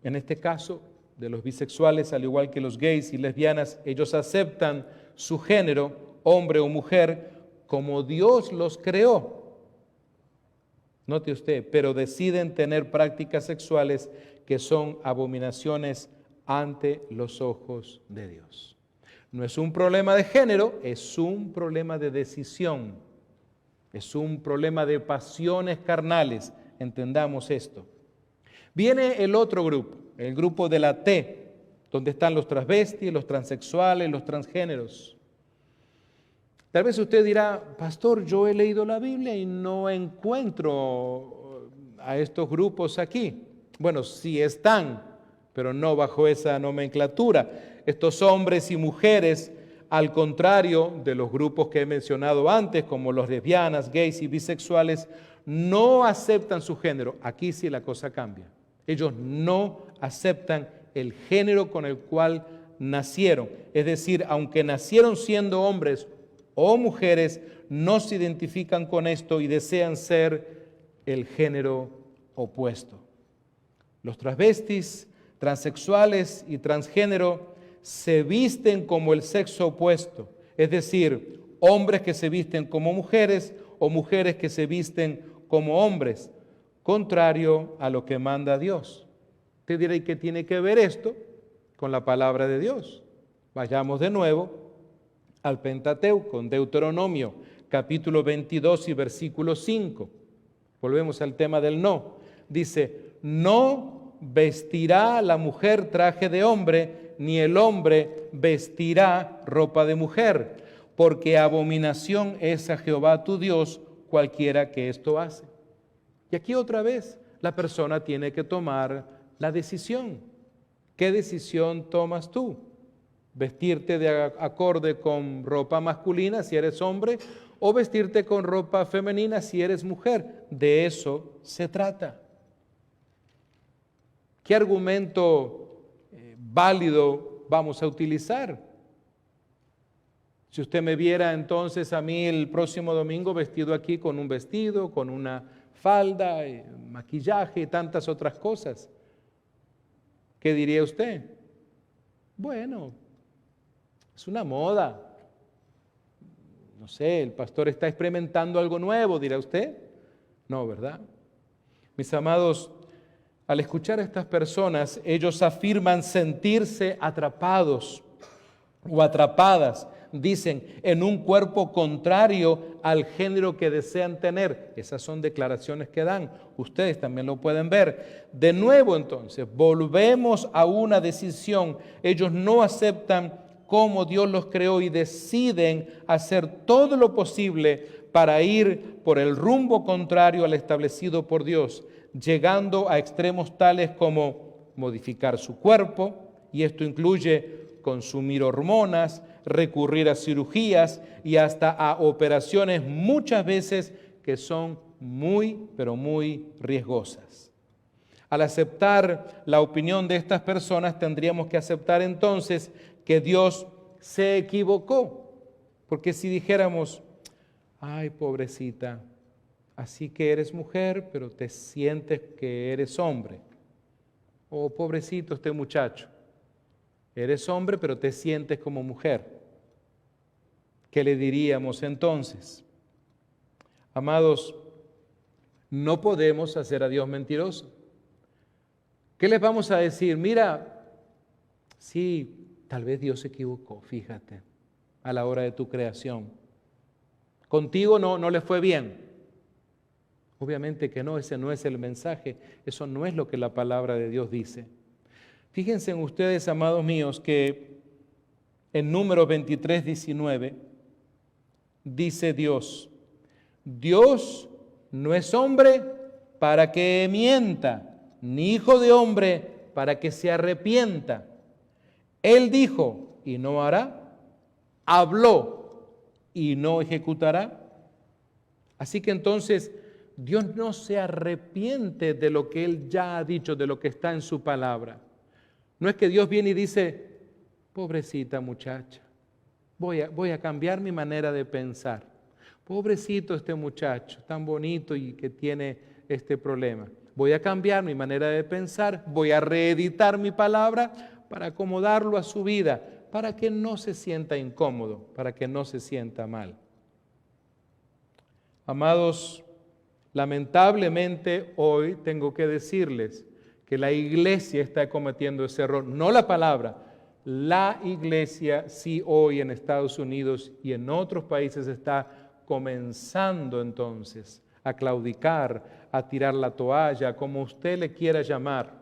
en este caso, de los bisexuales, al igual que los gays y lesbianas, ellos aceptan su género, hombre o mujer, como Dios los creó. Note usted, pero deciden tener prácticas sexuales que son abominaciones ante los ojos de Dios. No es un problema de género, es un problema de decisión. Es un problema de pasiones carnales. Entendamos esto. Viene el otro grupo, el grupo de la T, donde están los transvestis, los transexuales, los transgéneros. Tal vez usted dirá, pastor, yo he leído la Biblia y no encuentro a estos grupos aquí. Bueno, sí están, pero no bajo esa nomenclatura. Estos hombres y mujeres, al contrario de los grupos que he mencionado antes, como los lesbianas, gays y bisexuales, no aceptan su género. Aquí sí la cosa cambia. Ellos no aceptan el género con el cual nacieron. Es decir, aunque nacieron siendo hombres o mujeres, no se identifican con esto y desean ser el género opuesto. Los transvestis, transexuales y transgénero se visten como el sexo opuesto, es decir, hombres que se visten como mujeres o mujeres que se visten como hombres, contrario a lo que manda Dios. Usted dirá, ¿y qué tiene que ver esto con la palabra de Dios? Vayamos de nuevo al Pentateuco, en Deuteronomio, capítulo 22 y versículo 5. Volvemos al tema del no. Dice, no vestirá la mujer traje de hombre, ni el hombre vestirá ropa de mujer, porque abominación es a Jehová tu Dios cualquiera que esto hace. Y aquí otra vez la persona tiene que tomar la decisión. ¿Qué decisión tomas tú? ¿Vestirte de acorde con ropa masculina si eres hombre o vestirte con ropa femenina si eres mujer? De eso se trata. ¿Qué argumento válido vamos a utilizar? Si usted me viera entonces a mí el próximo domingo vestido aquí con un vestido, con una falda, maquillaje y tantas otras cosas, ¿qué diría usted? Bueno, es una moda. No sé, el pastor está experimentando algo nuevo, dirá usted. No, ¿verdad? Mis amados, al escuchar a estas personas, ellos afirman sentirse atrapados o atrapadas, dicen, en un cuerpo contrario al género que desean tener. Esas son declaraciones que dan. Ustedes también lo pueden ver. De nuevo, entonces, volvemos a una decisión. Ellos no aceptan cómo Dios los creó y deciden hacer todo lo posible para ir por el rumbo contrario al establecido por Dios, llegando a extremos tales como modificar su cuerpo, y esto incluye consumir hormonas, recurrir a cirugías y hasta a operaciones muchas veces que son muy, pero muy riesgosas. Al aceptar la opinión de estas personas, tendríamos que aceptar entonces que Dios se equivocó. Porque si dijéramos, ay, pobrecita, así que eres mujer, pero te sientes que eres hombre. O pobrecito este muchacho, eres hombre, pero te sientes como mujer. ¿Qué le diríamos entonces? Amados, no podemos hacer a Dios mentiroso. ¿Qué les vamos a decir? Mira, sí, tal vez Dios se equivocó, fíjate, a la hora de tu creación. Contigo no le fue bien. Obviamente que no, ese no es el mensaje, eso no es lo que la palabra de Dios dice. Fíjense en ustedes, amados míos, que en Números 23, 19, dice Dios, Dios no es hombre para que mienta, ni hijo de hombre para que se arrepienta. Él dijo y no hará, habló y no ejecutará. Así que entonces Dios no se arrepiente de lo que Él ya ha dicho, de lo que está en su palabra. No es que Dios viene y dice, pobrecita muchacha, voy a cambiar mi manera de pensar. Pobrecito este muchacho, tan bonito y que tiene este problema. Voy a cambiar mi manera de pensar, voy a reeditar mi palabra para acomodarlo a su vida, para que no se sienta incómodo, para que no se sienta mal. Amados, lamentablemente hoy tengo que decirles que la iglesia está cometiendo ese error, no la palabra. La iglesia sí hoy en Estados Unidos y en otros países está comenzando entonces a claudicar, a tirar la toalla, como usted le quiera llamar.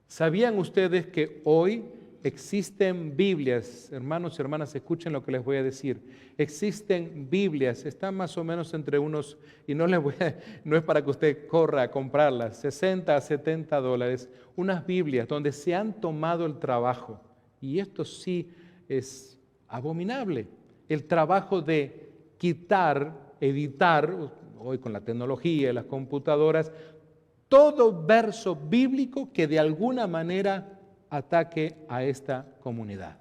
¿Sabían ustedes que hoy existen Biblias? Hermanos y hermanas, escuchen lo que les voy a decir. Existen Biblias, están más o menos entre unos, y no es para que usted corra a comprarlas, 60 a 70 dólares, unas Biblias donde se han tomado el trabajo, y esto sí es abominable, el trabajo de quitar, editar, hoy con la tecnología y las computadoras, todo verso bíblico que de alguna manera ataque a esta comunidad.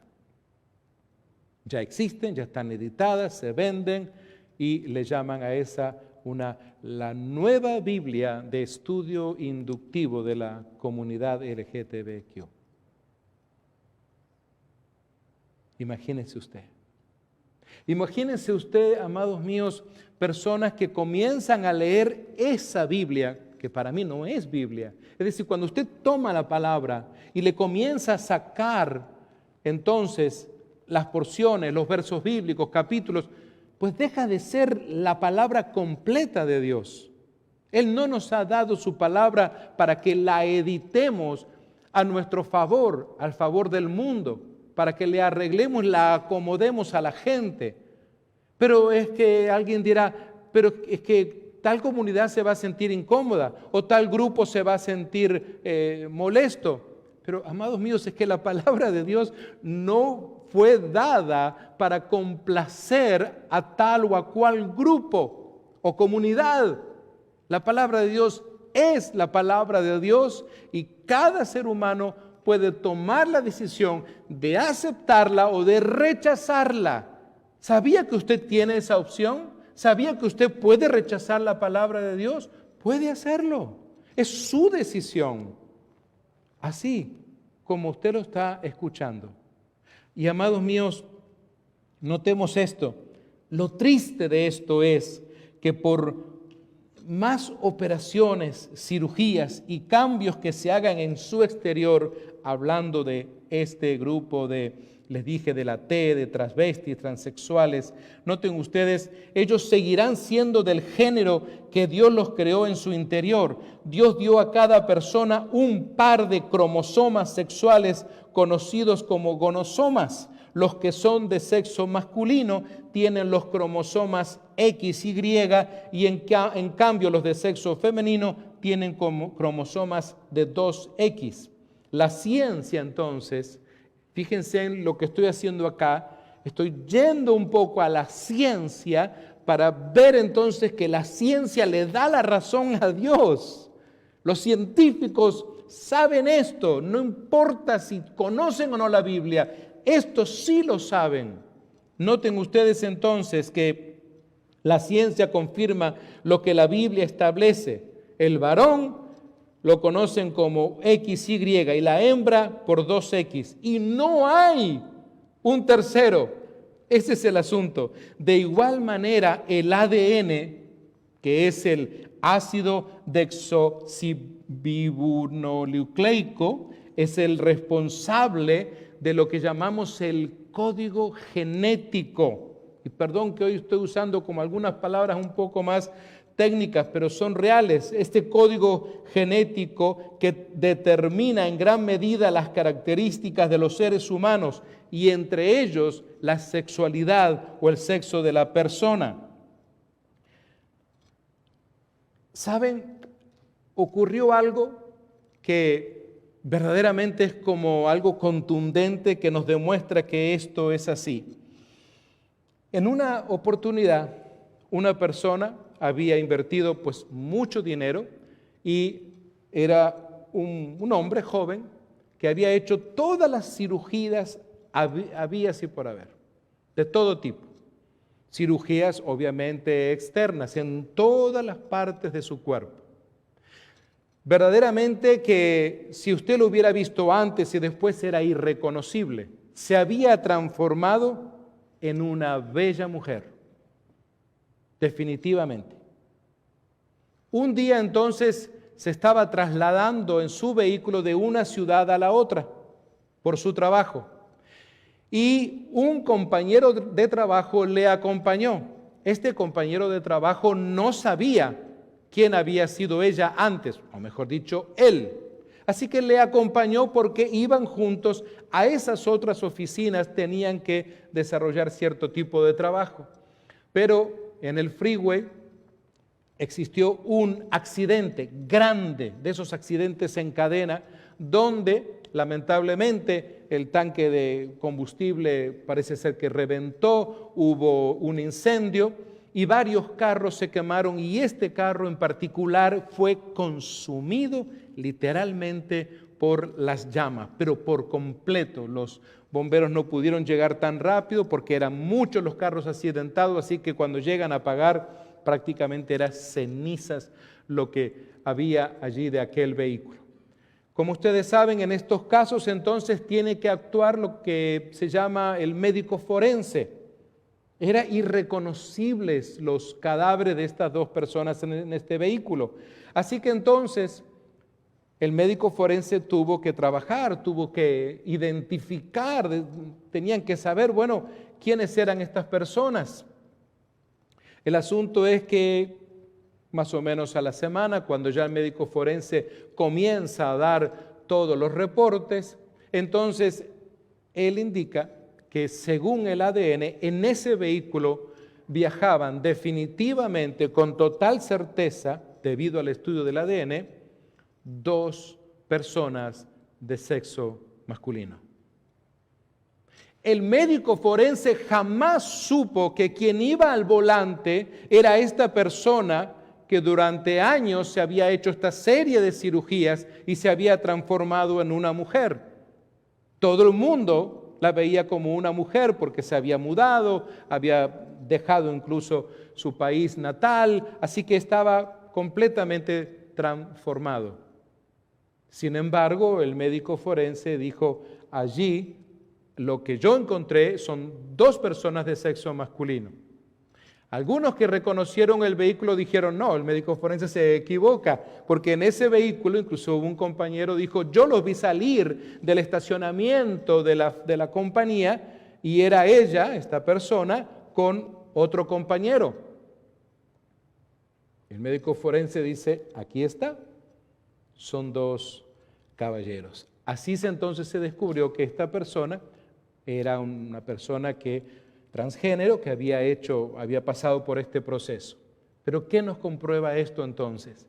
Ya existen, ya están editadas, se venden y le llaman a esa la nueva Biblia de estudio inductivo de la comunidad LGTBQ. Imagínense usted. Imagínense usted, amados míos, personas que comienzan a leer esa Biblia, que para mí no es Biblia. Es decir, cuando usted toma la palabra y le comienza a sacar entonces las porciones, los versos bíblicos, capítulos, pues deja de ser la palabra completa de Dios. Él no nos ha dado su palabra para que la editemos a nuestro favor, al favor del mundo, para que le arreglemos, la acomodemos a la gente. Pero es que alguien dirá, pero es que tal comunidad se va a sentir incómoda o tal grupo se va a sentir molesto. Pero, amados míos, es que la palabra de Dios no fue dada para complacer a tal o a cual grupo o comunidad. La palabra de Dios es la palabra de Dios y cada ser humano puede tomar la decisión de aceptarla o de rechazarla. ¿Sabía que usted tiene esa opción? ¿Sabía que usted puede rechazar la palabra de Dios? Puede hacerlo. Es su decisión. Así como usted lo está escuchando. Y amados míos, notemos esto. Lo triste de esto es que por más operaciones, cirugías y cambios que se hagan en su exterior, hablando de este grupo les dije, de la T, de transvestis, transexuales, noten ustedes, ellos seguirán siendo del género que Dios los creó en su interior. Dios dio a cada persona un par de cromosomas sexuales conocidos como gonosomas. Los que son de sexo masculino tienen los cromosomas XY y en cambio los de sexo femenino tienen como cromosomas de 2X. La ciencia entonces, fíjense en lo que estoy haciendo acá, estoy yendo un poco a la ciencia para ver entonces que la ciencia le da la razón a Dios. Los científicos saben esto, no importa si conocen o no la Biblia, esto sí lo saben. Noten ustedes entonces que la ciencia confirma lo que la Biblia establece. El varón lo conocen como XY y la hembra por 2X. Y no hay un tercero. Ese es el asunto. De igual manera, el ADN, que es el ácido desoxirribonucleico, es el responsable de lo que llamamos el código genético. Y perdón que hoy estoy usando como algunas palabras un poco más técnicas, pero son reales. Este código genético que determina en gran medida las características de los seres humanos y entre ellos la sexualidad o el sexo de la persona. ¿Saben? Ocurrió algo que verdaderamente es como algo contundente que nos demuestra que esto es así. En una oportunidad, una persona había invertido pues mucho dinero y era un hombre joven que había hecho todas las cirugías habías y por haber, de todo tipo. Cirugías obviamente externas en todas las partes de su cuerpo. Verdaderamente que si usted lo hubiera visto antes y después era irreconocible. Se había transformado en una bella mujer, definitivamente. Un día entonces se estaba trasladando en su vehículo de una ciudad a la otra por su trabajo y un compañero de trabajo le acompañó. Este compañero de trabajo no sabía quién había sido ella antes, o mejor dicho, él. Así que le acompañó porque iban juntos a esas otras oficinas, tenían que desarrollar cierto tipo de trabajo. Pero en el freeway existió un accidente grande, de esos accidentes en cadena, donde lamentablemente el tanque de combustible parece ser que reventó, hubo un incendio y varios carros se quemaron y este carro en particular fue consumido literalmente por las llamas, pero por completo. Los bomberos no pudieron llegar tan rápido porque eran muchos los carros accidentados, así que cuando llegan a apagar prácticamente eran cenizas lo que había allí de aquel vehículo. Como ustedes saben, en estos casos entonces tiene que actuar lo que se llama el médico forense. Eran irreconocibles los cadáveres de estas dos personas en este vehículo. Así que entonces el médico forense tuvo que trabajar, tuvo que identificar, tenían que saber, bueno, quiénes eran estas personas. El asunto es que más o menos a la semana, cuando ya el médico forense comienza a dar todos los reportes, entonces él indica que según el ADN, en ese vehículo viajaban definitivamente, con total certeza, debido al estudio del ADN, dos personas de sexo masculino. El médico forense jamás supo que quien iba al volante era esta persona que durante años se había hecho esta serie de cirugías y se había transformado en una mujer. Todo el mundo la veía como una mujer porque se había mudado, había dejado incluso su país natal, así que estaba completamente transformado. Sin embargo, el médico forense dijo, allí lo que yo encontré son dos personas de sexo masculino. Algunos que reconocieron el vehículo dijeron, no, el médico forense se equivoca, porque en ese vehículo, incluso un compañero dijo, yo los vi salir del estacionamiento de la compañía y era ella, esta persona, con otro compañero. El médico forense dice, aquí está, son dos caballeros. Así entonces se descubrió que esta persona era una persona transgénero que había pasado por este proceso. Pero ¿qué nos comprueba esto entonces?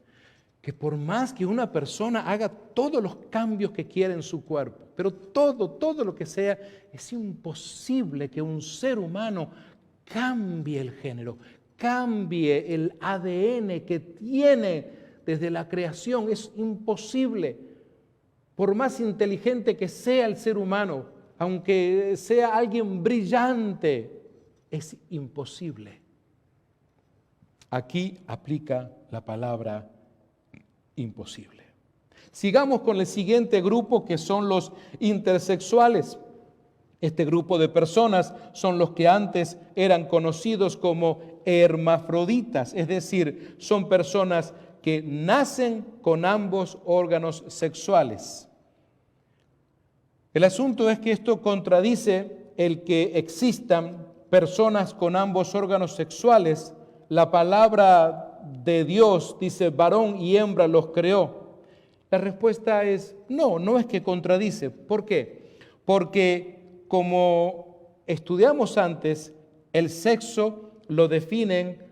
Que por más que una persona haga todos los cambios que quiera en su cuerpo, pero todo lo que sea, es imposible que un ser humano cambie el género, cambie el ADN que tiene desde la creación. Es imposible. Por más inteligente que sea el ser humano, aunque sea alguien brillante, es imposible. Aquí aplica la palabra imposible. Sigamos con el siguiente grupo, que son los intersexuales. Este grupo de personas son los que antes eran conocidos como hermafroditas, es decir, son personas que nacen con ambos órganos sexuales. El asunto es que esto contradice el que existan personas con ambos órganos sexuales. La palabra de Dios dice, varón y hembra los creó. La respuesta es, no es que contradice. ¿Por qué? Porque como estudiamos antes, el sexo lo definen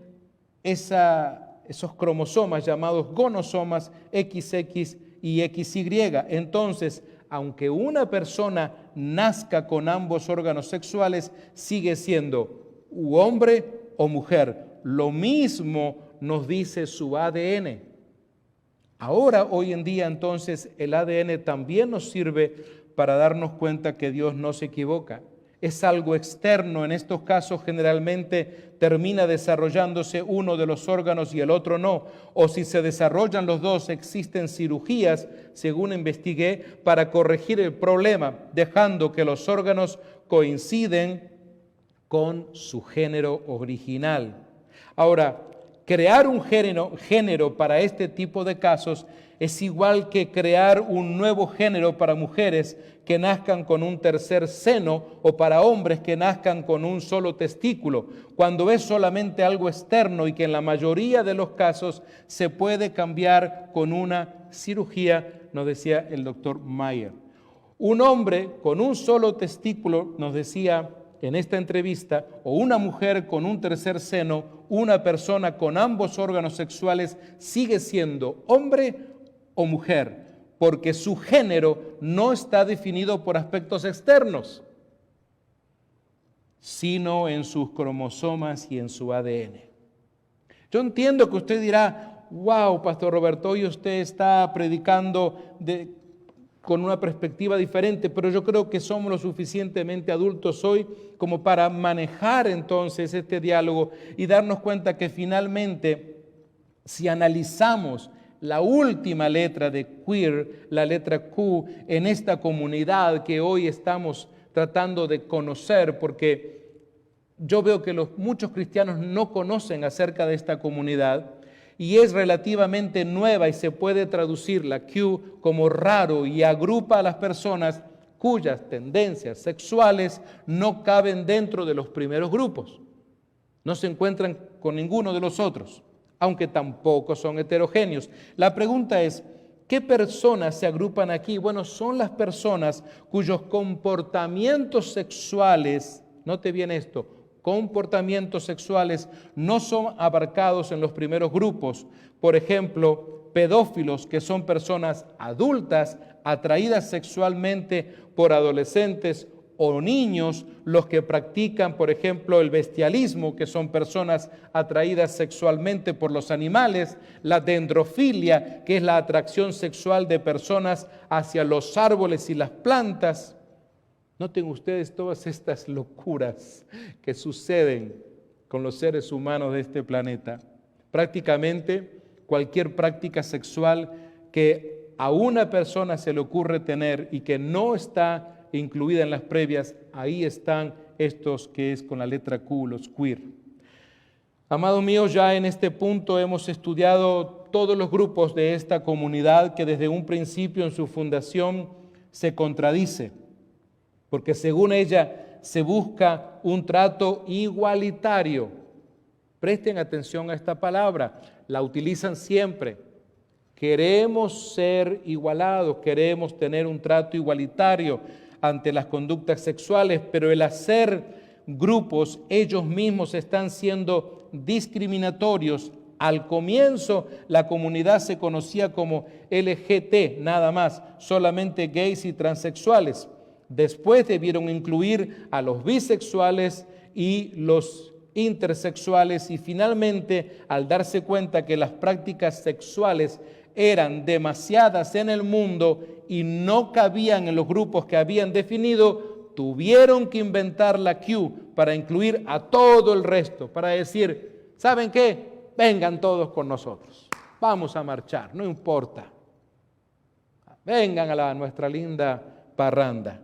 esos cromosomas llamados gonosomas XX y XY. Entonces, aunque una persona nazca con ambos órganos sexuales, sigue siendo hombre o mujer. Lo mismo nos dice su ADN. Ahora, hoy en día, entonces, el ADN también nos sirve para darnos cuenta que Dios no se equivoca. Es algo externo. En estos casos generalmente termina desarrollándose uno de los órganos y el otro no. O si se desarrollan los dos, existen cirugías, según investigué, para corregir el problema, dejando que los órganos coinciden con su género original. Ahora, crear un género para este tipo de casos es igual que crear un nuevo género para mujeres que nazcan con un tercer seno o para hombres que nazcan con un solo testículo, cuando es solamente algo externo y que en la mayoría de los casos se puede cambiar con una cirugía, nos decía el doctor Mayer. Un hombre con un solo testículo, nos decía en esta entrevista, o una mujer con un tercer seno, una persona con ambos órganos sexuales sigue siendo hombre o mujer, porque su género no está definido por aspectos externos, sino en sus cromosomas y en su ADN. Yo entiendo que usted dirá, wow, Pastor Roberto, hoy usted está predicando con una perspectiva diferente, pero yo creo que somos lo suficientemente adultos hoy como para manejar entonces este diálogo y darnos cuenta que finalmente, si analizamos la última letra de queer, la letra Q, en esta comunidad que hoy estamos tratando de conocer, porque yo veo que muchos cristianos no conocen acerca de esta comunidad, y es relativamente nueva y se puede traducir la Q como raro y agrupa a las personas cuyas tendencias sexuales no caben dentro de los primeros grupos. No se encuentran con ninguno de los otros, aunque tampoco son heterogéneos. La pregunta es, ¿qué personas se agrupan aquí? Bueno, son las personas cuyos comportamientos sexuales, note bien esto, comportamientos sexuales no son abarcados en los primeros grupos. Por ejemplo, pedófilos, que son personas adultas atraídas sexualmente por adolescentes o niños, los que practican, por ejemplo, el bestialismo, que son personas atraídas sexualmente por los animales, la dendrofilia, que es la atracción sexual de personas hacia los árboles y las plantas, Noten ustedes todas estas locuras que suceden con los seres humanos de este planeta. Prácticamente cualquier práctica sexual que a una persona se le ocurre tener y que no está incluida en las previas, ahí están estos que es con la letra Q, los queer. Amados míos, ya en este punto hemos estudiado todos los grupos de esta comunidad que desde un principio en su fundación se contradice, porque según ella se busca un trato igualitario. Presten atención a esta palabra, la utilizan siempre. Queremos ser igualados, queremos tener un trato igualitario ante las conductas sexuales, pero el hacer grupos, ellos mismos están siendo discriminatorios. Al comienzo la comunidad se conocía como LGT, nada más, solamente gays y transexuales. Después debieron incluir a los bisexuales y los intersexuales y finalmente, al darse cuenta que las prácticas sexuales eran demasiadas en el mundo y no cabían en los grupos que habían definido, tuvieron que inventar la Q para incluir a todo el resto, para decir, ¿saben qué? Vengan todos con nosotros, vamos a marchar, no importa. Vengan a nuestra linda parranda.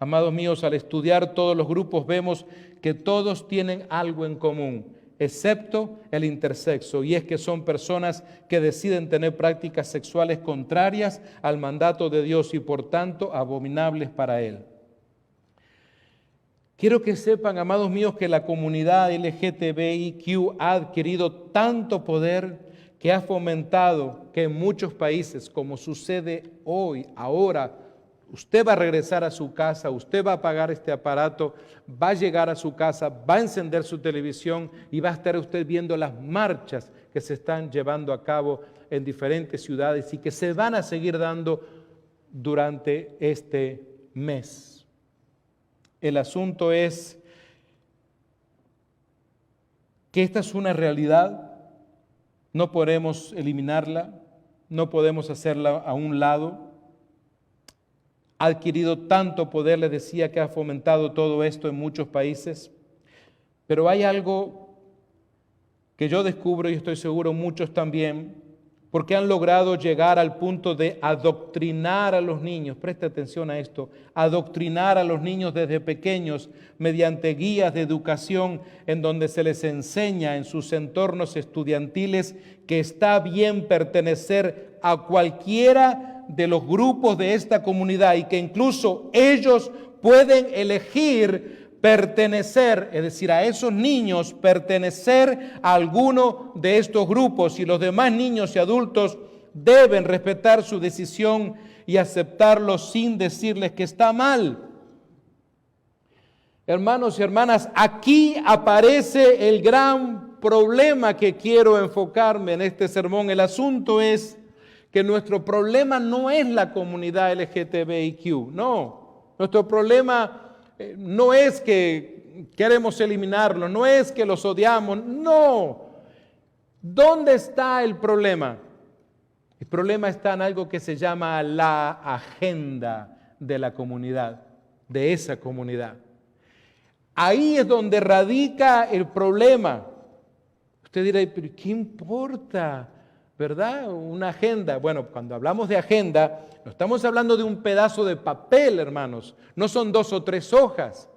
Amados míos, al estudiar todos los grupos vemos que todos tienen algo en común, excepto el intersexo, y es que son personas que deciden tener prácticas sexuales contrarias al mandato de Dios y por tanto abominables para Él. Quiero que sepan, amados míos, que la comunidad LGTBIQ ha adquirido tanto poder que ha fomentado que en muchos países, como sucede hoy, ahora, usted va a regresar a su casa, usted va a apagar este aparato, va a llegar a su casa, va a encender su televisión y va a estar usted viendo las marchas que se están llevando a cabo en diferentes ciudades y que se van a seguir dando durante este mes. El asunto es que esta es una realidad, no podemos eliminarla, no podemos hacerla a un lado. Ha adquirido tanto poder, les decía, que ha fomentado todo esto en muchos países, pero hay algo que yo descubro y estoy seguro muchos también, porque han logrado llegar al punto de adoctrinar a los niños, preste atención a esto, adoctrinar a los niños desde pequeños mediante guías de educación en donde se les enseña en sus entornos estudiantiles que está bien pertenecer a cualquiera de los grupos de esta comunidad y que incluso ellos pueden elegir pertenecer, es decir, a esos niños, pertenecer a alguno de estos grupos y los demás niños y adultos deben respetar su decisión y aceptarlo sin decirles que está mal. Hermanos y hermanas, aquí aparece el gran problema que quiero enfocarme en este sermón. El asunto es que nuestro problema no es la comunidad LGTBIQ, no. Nuestro problema no es que queremos eliminarlo, no es que los odiamos, no. ¿Dónde está el problema? El problema está en algo que se llama la agenda de la comunidad, de esa comunidad. Ahí es donde radica el problema. Usted dirá, pero ¿qué importa? ¿Verdad? Una agenda. Bueno, cuando hablamos de agenda, no estamos hablando de un pedazo de papel, hermanos. No son 2 o 3 hojas.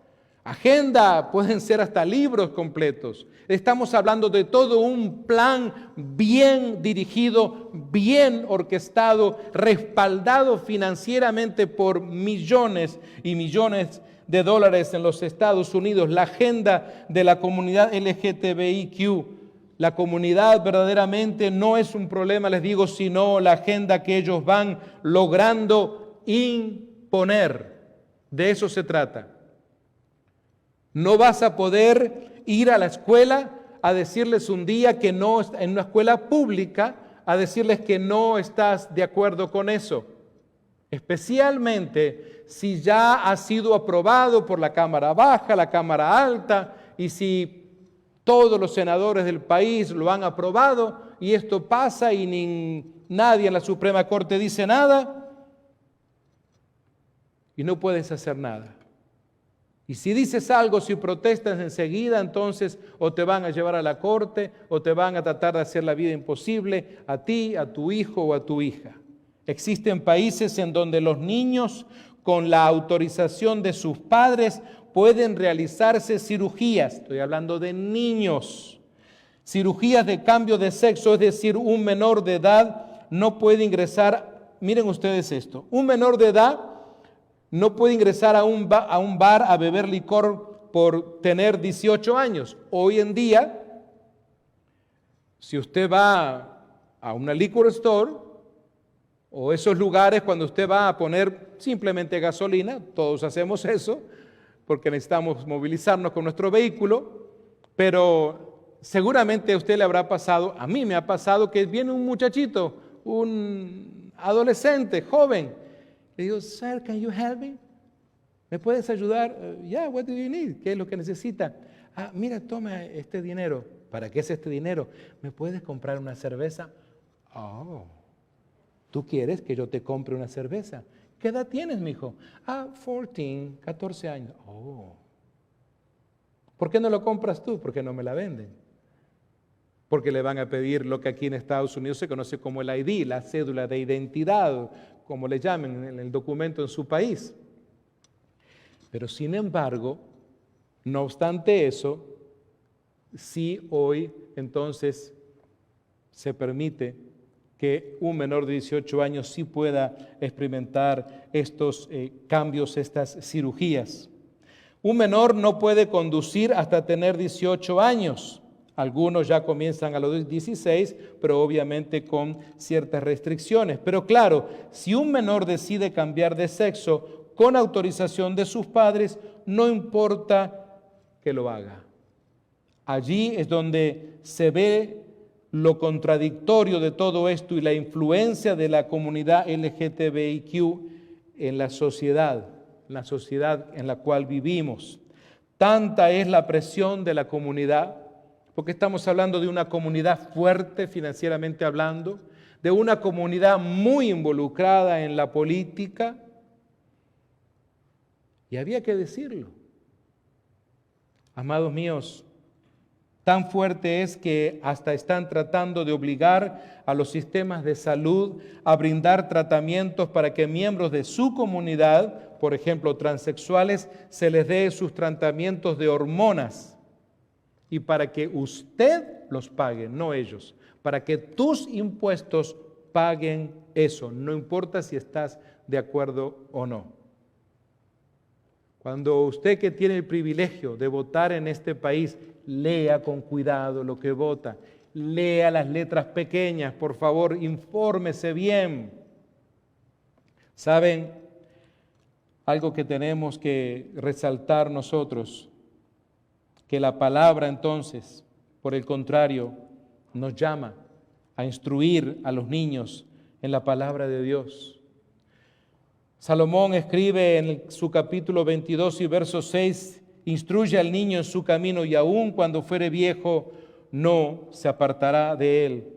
Agenda pueden ser hasta libros completos. Estamos hablando de todo un plan bien dirigido, bien orquestado, respaldado financieramente por millones y millones de dólares en los Estados Unidos. La agenda de la comunidad LGTBIQ. La comunidad verdaderamente no es un problema, les digo, sino la agenda que ellos van logrando imponer. De eso se trata. No vas a poder ir a la escuela a decirles un día que no, en una escuela pública, a decirles que no estás de acuerdo con eso. Especialmente si ya ha sido aprobado por la Cámara Baja, la Cámara Alta, y si todos los senadores del país lo han aprobado y esto pasa y nadie en la Suprema Corte dice nada y no puedes hacer nada. Y si dices algo, si protestas enseguida, entonces o te van a llevar a la corte o te van a tratar de hacer la vida imposible a ti, a tu hijo o a tu hija. Existen países en donde los niños, con la autorización de sus padres, pueden realizarse cirugías. Estoy hablando de niños. Cirugías de cambio de sexo, es decir, un menor de edad no puede ingresar. Miren ustedes esto, un menor de edad no puede ingresar a un bar a beber licor por tener 18 años. Hoy en día, si usted va a una liquor store o esos lugares cuando usted va a poner simplemente gasolina, todos hacemos eso porque necesitamos movilizarnos con nuestro vehículo, pero seguramente a usted le habrá pasado, a mí me ha pasado que viene un muchachito, un adolescente, joven. Le digo, sir, can you help me? ¿Me puedes ayudar? Yeah, what do you need? ¿Qué es lo que necesita? Mira, toma este dinero. ¿Para qué es este dinero? ¿Me puedes comprar una cerveza? Oh, ¿tú quieres que yo te compre una cerveza? ¿Qué edad tienes, mijo? 14 años. Oh. ¿Por qué no lo compras tú? Porque no me la venden. Porque le van a pedir lo que aquí en Estados Unidos se conoce como el ID, la cédula de identidad, como le llamen en el documento en su país. Pero sin embargo, no obstante eso, sí hoy entonces se permite que un menor de 18 años sí pueda experimentar estos cambios, estas cirugías. Un menor no puede conducir hasta tener 18 años. Algunos ya comienzan a los 16, pero obviamente con ciertas restricciones. Pero claro, si un menor decide cambiar de sexo con autorización de sus padres, no importa que lo haga. Allí es donde se ve lo contradictorio de todo esto y la influencia de la comunidad LGTBIQ en la sociedad en la cual vivimos. Tanta es la presión de la comunidad, porque estamos hablando de una comunidad fuerte financieramente hablando, de una comunidad muy involucrada en la política, y había que decirlo. Amados míos, tan fuerte es que hasta están tratando de obligar a los sistemas de salud a brindar tratamientos para que miembros de su comunidad, por ejemplo, transexuales, se les dé sus tratamientos de hormonas. Y para que usted los pague, no ellos. Para que tus impuestos paguen eso, no importa si estás de acuerdo o no. Cuando usted que tiene el privilegio de votar en este país, lea con cuidado lo que vota. Lea las letras pequeñas, por favor, infórmese bien. ¿Saben? Algo que tenemos que resaltar nosotros, que la palabra entonces, por el contrario, nos llama a instruir a los niños en la palabra de Dios. Salomón escribe en su capítulo 22 y verso 6, instruye al niño en su camino y aun cuando fuere viejo no se apartará de él.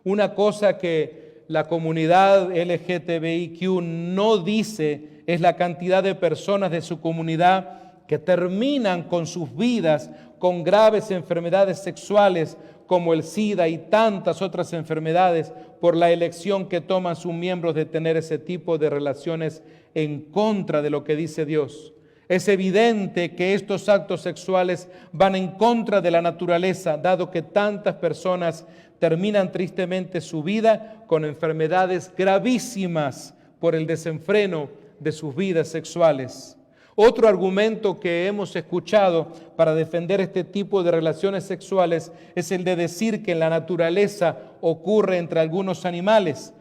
Una cosa que la comunidad LGTBIQ no dice es la cantidad de personas de su comunidad que terminan con sus vidas con graves enfermedades sexuales como el SIDA y tantas otras enfermedades por la elección que toman sus miembros de tener ese tipo de relaciones en contra de lo que dice Dios. Es evidente que estos actos sexuales van en contra de la naturaleza, dado que tantas personas terminan tristemente su vida con enfermedades gravísimas por el desenfreno de sus vidas sexuales. Otro argumento que hemos escuchado para defender este tipo de relaciones sexuales es el de decir que en la naturaleza ocurre entre algunos animales.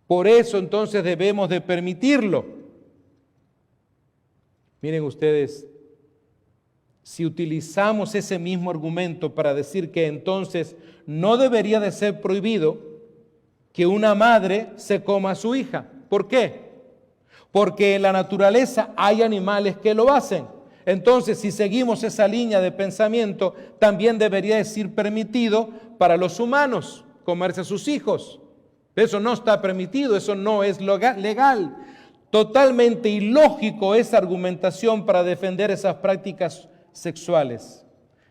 Por eso entonces debemos de permitirlo. Miren ustedes, si utilizamos ese mismo argumento para decir que entonces no debería de ser prohibido que una madre se coma a su hija. ¿Por qué? Porque en la naturaleza hay animales que lo hacen. Entonces, si seguimos esa línea de pensamiento, también debería de ser permitido para los humanos comerse a sus hijos. Eso no está permitido, eso no es legal. Totalmente ilógico esa argumentación para defender esas prácticas sexuales.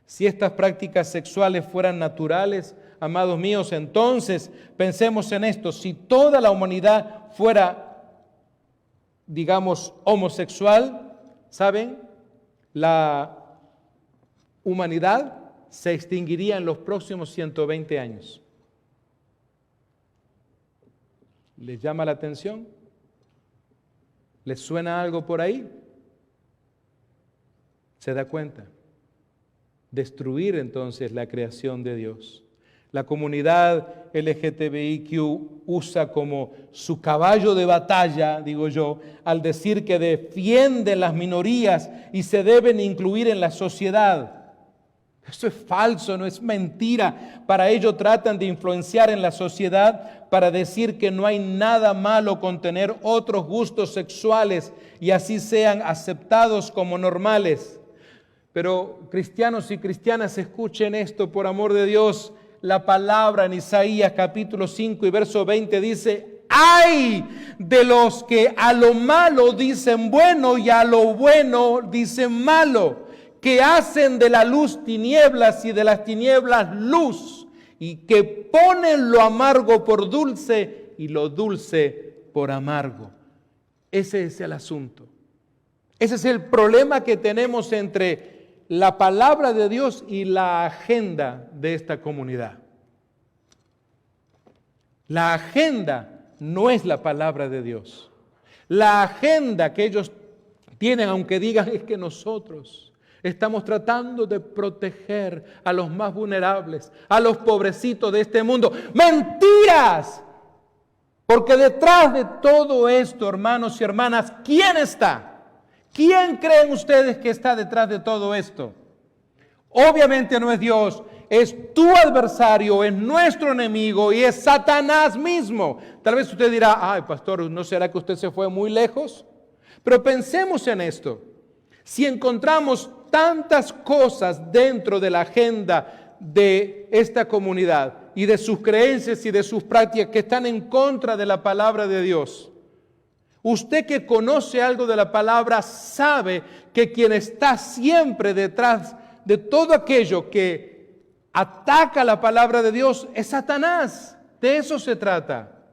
Si estas prácticas sexuales fueran naturales, amados míos, entonces pensemos en esto: si toda la humanidad fuera, digamos, homosexual, ¿saben? La humanidad se extinguiría en los próximos 120 años. ¿Les llama la atención? ¿Les suena algo por ahí? ¿Se da cuenta? Destruir entonces la creación de Dios. La comunidad LGTBIQ usa como su caballo de batalla, digo yo, al decir que defienden las minorías y se deben incluir en la sociedad. Eso es falso, no es mentira. Para ello tratan de influenciar en la sociedad para decir que no hay nada malo con tener otros gustos sexuales y así sean aceptados como normales. Pero cristianos y cristianas, escuchen esto, por amor de Dios. La palabra en Isaías capítulo 5 y verso 20 dice: ¡ay de los que a lo malo dicen bueno y a lo bueno dicen malo! Que hacen de la luz tinieblas y de las tinieblas luz, y que ponen lo amargo por dulce y lo dulce por amargo. Ese es el asunto. Ese es el problema que tenemos entre la palabra de Dios y la agenda de esta comunidad. La agenda no es la palabra de Dios. La agenda que ellos tienen, aunque digan, es que nosotros estamos tratando de proteger a los más vulnerables, a los pobrecitos de este mundo. ¡Mentiras! Porque detrás de todo esto, hermanos y hermanas, ¿quién está? ¿Quién creen ustedes que está detrás de todo esto? Obviamente no es Dios, es tu adversario, es nuestro enemigo y es Satanás mismo. Tal vez usted dirá: ay, pastor, ¿no será que usted se fue muy lejos? Pero pensemos en esto. Si encontramos tantas cosas dentro de la agenda de esta comunidad y de sus creencias y de sus prácticas que están en contra de la palabra de Dios, usted que conoce algo de la palabra sabe que quien está siempre detrás de todo aquello que ataca la palabra de Dios es Satanás. De eso se trata.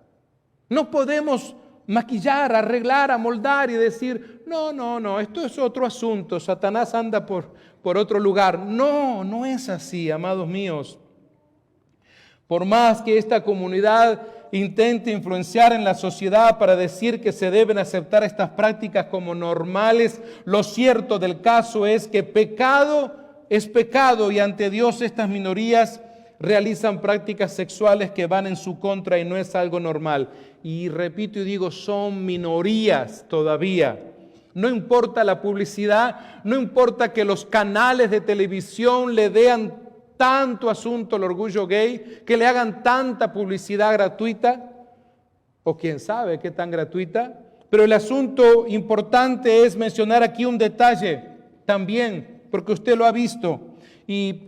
No podemos maquillar, arreglar, amoldar y decir: no, esto es otro asunto, Satanás anda por otro lugar. No, no es así, amados míos. Por más que esta comunidad intente influenciar en la sociedad para decir que se deben aceptar estas prácticas como normales, lo cierto del caso es que pecado es pecado y ante Dios estas minorías realizan prácticas sexuales que van en su contra y no es algo normal. Y repito y digo, son minorías todavía. No importa la publicidad, no importa que los canales de televisión le den tanto asunto al orgullo gay, que le hagan tanta publicidad gratuita, o quién sabe qué tan gratuita. Pero el asunto importante es mencionar aquí un detalle también, porque usted lo ha visto y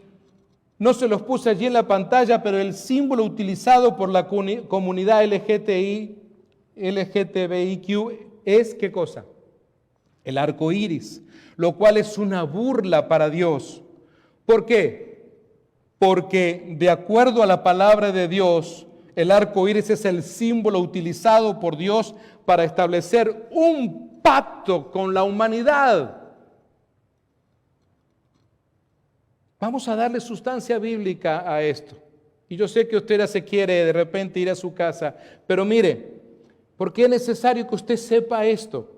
no se los puse allí en la pantalla, pero el símbolo utilizado por la comunidad LGTBIQ es ¿qué cosa? El arco iris, lo cual es una burla para Dios. ¿Por qué? Porque de acuerdo a la palabra de Dios, el arco iris es el símbolo utilizado por Dios para establecer un pacto con la humanidad. Vamos a darle sustancia bíblica a esto. Y yo sé que usted ya se quiere de repente ir a su casa, pero mire, ¿por qué es necesario que usted sepa esto?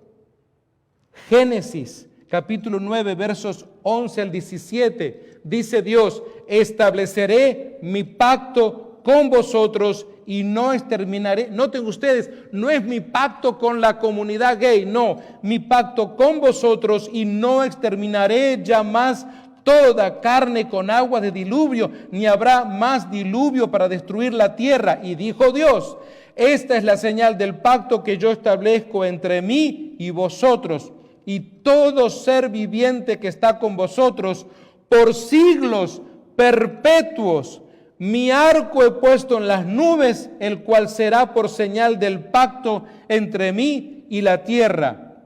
Génesis, capítulo 9, versos 11 al 17, dice Dios: estableceré mi pacto con vosotros y no exterminaré. Noten ustedes, no es mi pacto con la comunidad gay, no, mi pacto con vosotros y no exterminaré ya más toda carne con agua de diluvio, ni habrá más diluvio para destruir la tierra. Y dijo Dios: esta es la señal del pacto que yo establezco entre mí y vosotros y todo ser viviente que está con vosotros por siglos perpetuos. Mi arco he puesto en las nubes, el cual será por señal del pacto entre mí y la tierra.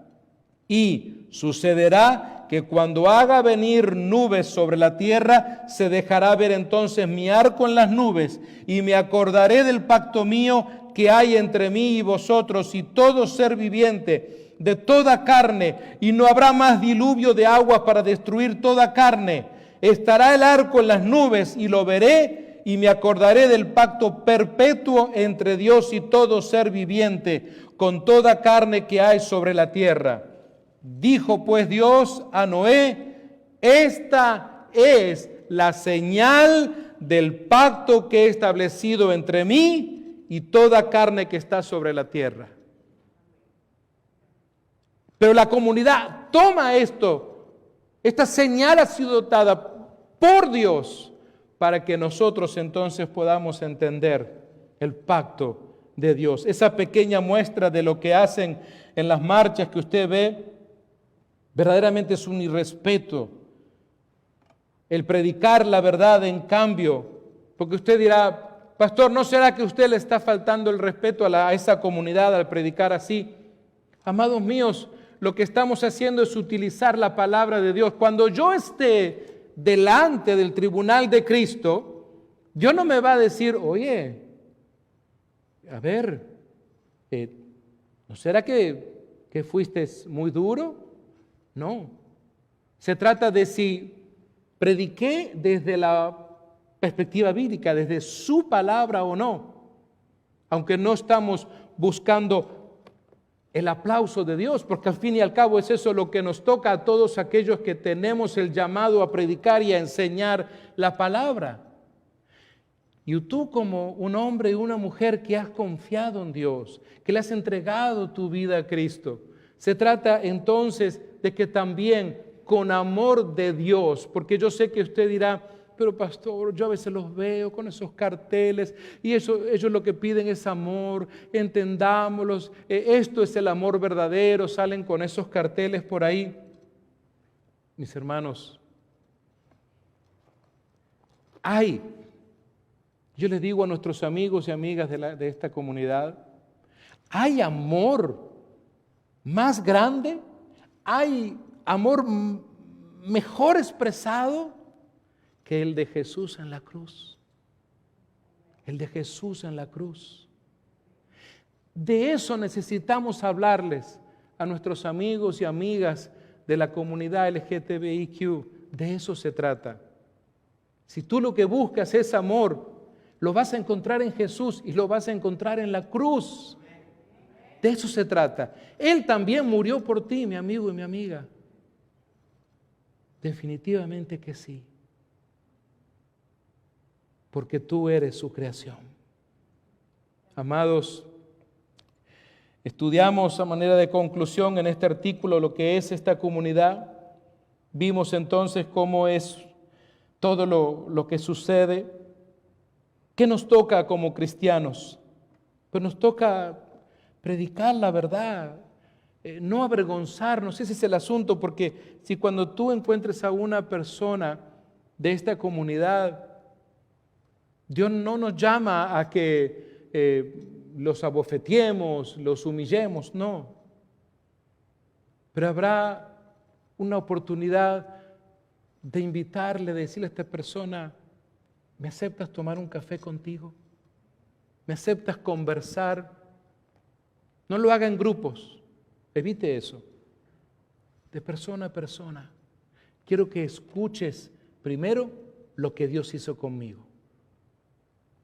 Y sucederá que cuando haga venir nubes sobre la tierra, se dejará ver entonces mi arco en las nubes, y me acordaré del pacto mío que hay entre mí y vosotros y todo ser viviente de toda carne, y no habrá más diluvio de aguas para destruir toda carne. Estará el arco en las nubes y lo veré, y me acordaré del pacto perpetuo entre Dios y todo ser viviente, con toda carne que hay sobre la tierra. Dijo pues Dios a Noé: esta es la señal del pacto que he establecido entre mí y toda carne que está sobre la tierra. Pero la comunidad toma esto, esta señal ha sido dada por Dios para que nosotros entonces podamos entender el pacto de Dios. Esa pequeña muestra de lo que hacen en las marchas que usted ve, verdaderamente es un irrespeto. El predicar la verdad, en cambio, porque usted dirá: pastor, ¿no será que usted le está faltando el respeto a esa comunidad al predicar así? Amados míos, lo que estamos haciendo es utilizar la palabra de Dios. Cuando yo esté delante del tribunal de Cristo, Dios no me va a decir: oye, a ver, ¿no será que fuiste muy duro? No. Se trata de si prediqué desde la perspectiva bíblica, desde su palabra o no. Aunque no estamos buscando el aplauso de Dios, porque al fin y al cabo es eso lo que nos toca a todos aquellos que tenemos el llamado a predicar y a enseñar la palabra. Y tú, como un hombre y una mujer que has confiado en Dios, que le has entregado tu vida a Cristo, se trata entonces de que también con amor de Dios, porque yo sé que usted dirá: pero pastor, yo a veces los veo con esos carteles y ellos lo que piden es amor, entendámoslos, esto es el amor verdadero, salen con esos carteles por ahí. Mis hermanos, yo les digo a nuestros amigos y amigas de esta comunidad, hay amor más grande, hay amor mejor expresado que el de Jesús en la cruz. El de Jesús en la cruz. De eso necesitamos hablarles a nuestros amigos y amigas de la comunidad LGTBIQ. De eso se trata. Si tú lo que buscas es amor, lo vas a encontrar en Jesús y lo vas a encontrar en la cruz. De eso se trata. Él también murió por ti, mi amigo y mi amiga. Definitivamente que sí. Porque tú eres su creación. Amados, estudiamos a manera de conclusión en este artículo lo que es esta comunidad. Vimos entonces cómo es todo lo que sucede. ¿Qué nos toca como cristianos? Pues nos toca predicar la verdad, no avergonzarnos. Ese es el asunto, porque si cuando tú encuentres a una persona de esta comunidad, Dios no nos llama a que los abofeteemos, los humillemos, no. Pero habrá una oportunidad de invitarle, de decirle a esta persona: ¿me aceptas tomar un café contigo? ¿Me aceptas conversar? No lo haga en grupos, evite eso. De persona a persona. Quiero que escuches primero lo que Dios hizo conmigo.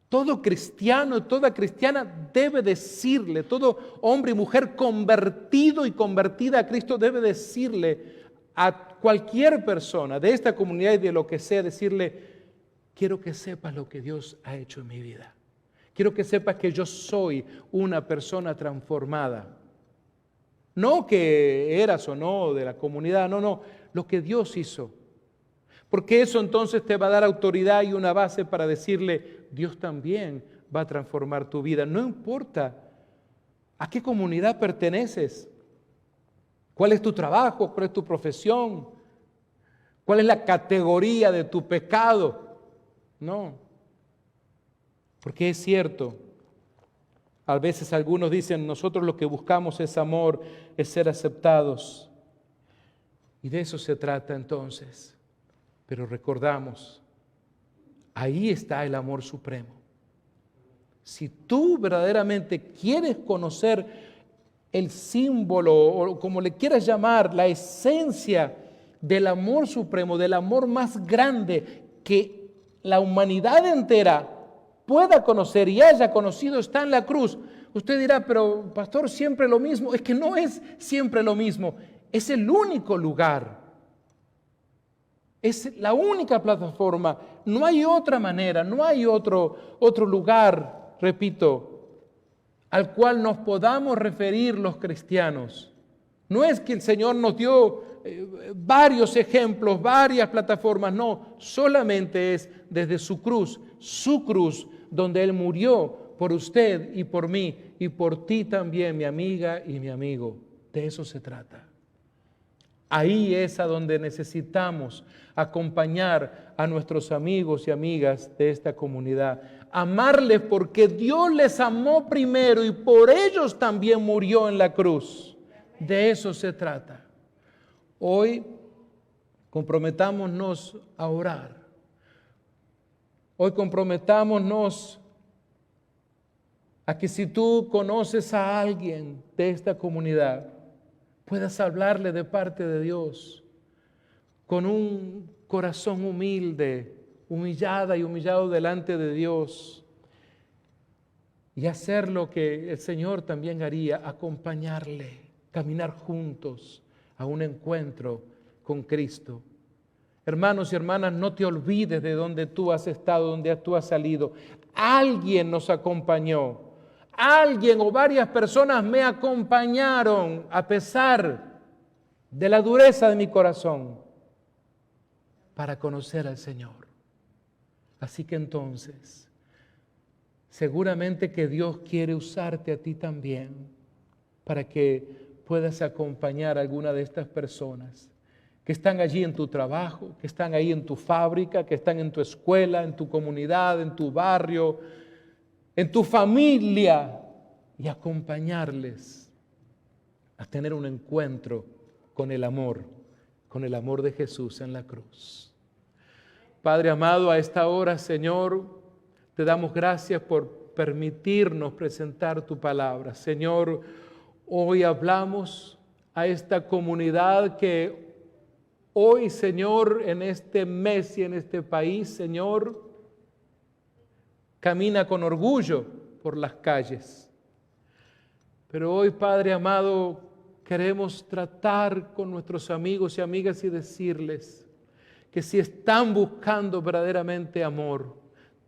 Todo cristiano, toda cristiana debe decirle, todo hombre y mujer convertido y convertida a Cristo debe decirle a cualquier persona de esta comunidad y de lo que sea, decirle: quiero que sepas lo que Dios ha hecho en mi vida. Quiero que sepas que yo soy una persona transformada. No que eras o no de la comunidad, no, lo que Dios hizo. Porque eso entonces te va a dar autoridad y una base para decirle: Dios también va a transformar tu vida. No importa a qué comunidad perteneces, cuál es tu trabajo, cuál es tu profesión, cuál es la categoría de tu pecado. No, porque es cierto, A veces algunos dicen, nosotros lo que buscamos es amor, es ser aceptados. Y de eso se trata entonces. Pero recordamos, ahí está el amor supremo. Si tú verdaderamente quieres conocer el símbolo, o como le quieras llamar, la esencia del amor supremo, del amor más grande que la humanidad entera pueda conocer y haya conocido, está en la cruz. Usted dirá, pero pastor, siempre lo mismo. Es que no es siempre lo mismo, es el único lugar, es la única plataforma. No hay otra manera, no hay otro lugar, repito, al cual nos podamos referir los cristianos. No es que el Señor nos dio varios ejemplos, varias plataformas, no, solamente es desde su cruz, donde Él murió por usted y por mí y por ti también, mi amiga y mi amigo. De eso se trata. Ahí es a donde necesitamos acompañar a nuestros amigos y amigas de esta comunidad. Amarles porque Dios les amó primero y por ellos también murió en la cruz. De eso se trata. Hoy comprometámonos a orar. Hoy comprometámonos a que si tú conoces a alguien de esta comunidad, puedas hablarle de parte de Dios con un corazón humilde, humillada y humillado delante de Dios, y hacer lo que el Señor también haría, acompañarle, caminar juntos a un encuentro con Cristo. Hermanos y hermanas, no te olvides de donde tú has estado, donde tú has salido. Alguien nos acompañó, alguien o varias personas me acompañaron a pesar de la dureza de mi corazón para conocer al Señor. Así que entonces, seguramente que Dios quiere usarte a ti también para que puedas acompañar a alguna de estas personas que están allí en tu trabajo, que están ahí en tu fábrica, que están en tu escuela, en tu comunidad, en tu barrio, en tu familia, y acompañarles a tener un encuentro con el amor de Jesús en la cruz. Padre amado, a esta hora, Señor, te damos gracias por permitirnos presentar tu palabra. Señor, hoy hablamos a esta comunidad que hoy, Señor, en este mes y en este país, Señor, camina con orgullo por las calles. Pero hoy, Padre amado, queremos tratar con nuestros amigos y amigas y decirles que si están buscando verdaderamente amor,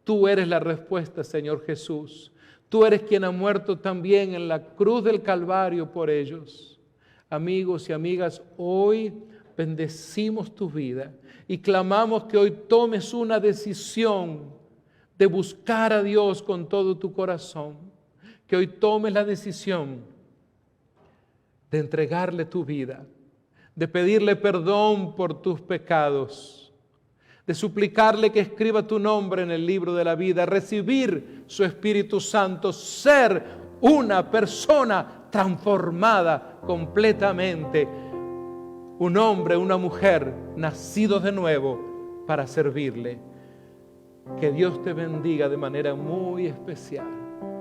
tú eres la respuesta, Señor Jesús. Tú eres quien ha muerto también en la cruz del Calvario por ellos. Amigos y amigas, hoy bendecimos tu vida y clamamos que hoy tomes una decisión de buscar a Dios con todo tu corazón, que hoy tomes la decisión de entregarle tu vida, de pedirle perdón por tus pecados, de suplicarle que escriba tu nombre en el libro de la vida, recibir su Espíritu Santo, ser una persona transformada completamente, un hombre, una mujer, nacidos de nuevo para servirle. Que Dios te bendiga de manera muy especial.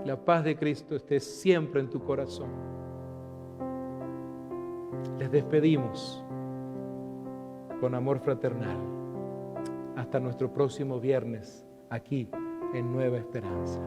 La paz de Cristo esté siempre en tu corazón. Les despedimos con amor fraternal. Hasta nuestro próximo viernes aquí en Nueva Esperanza.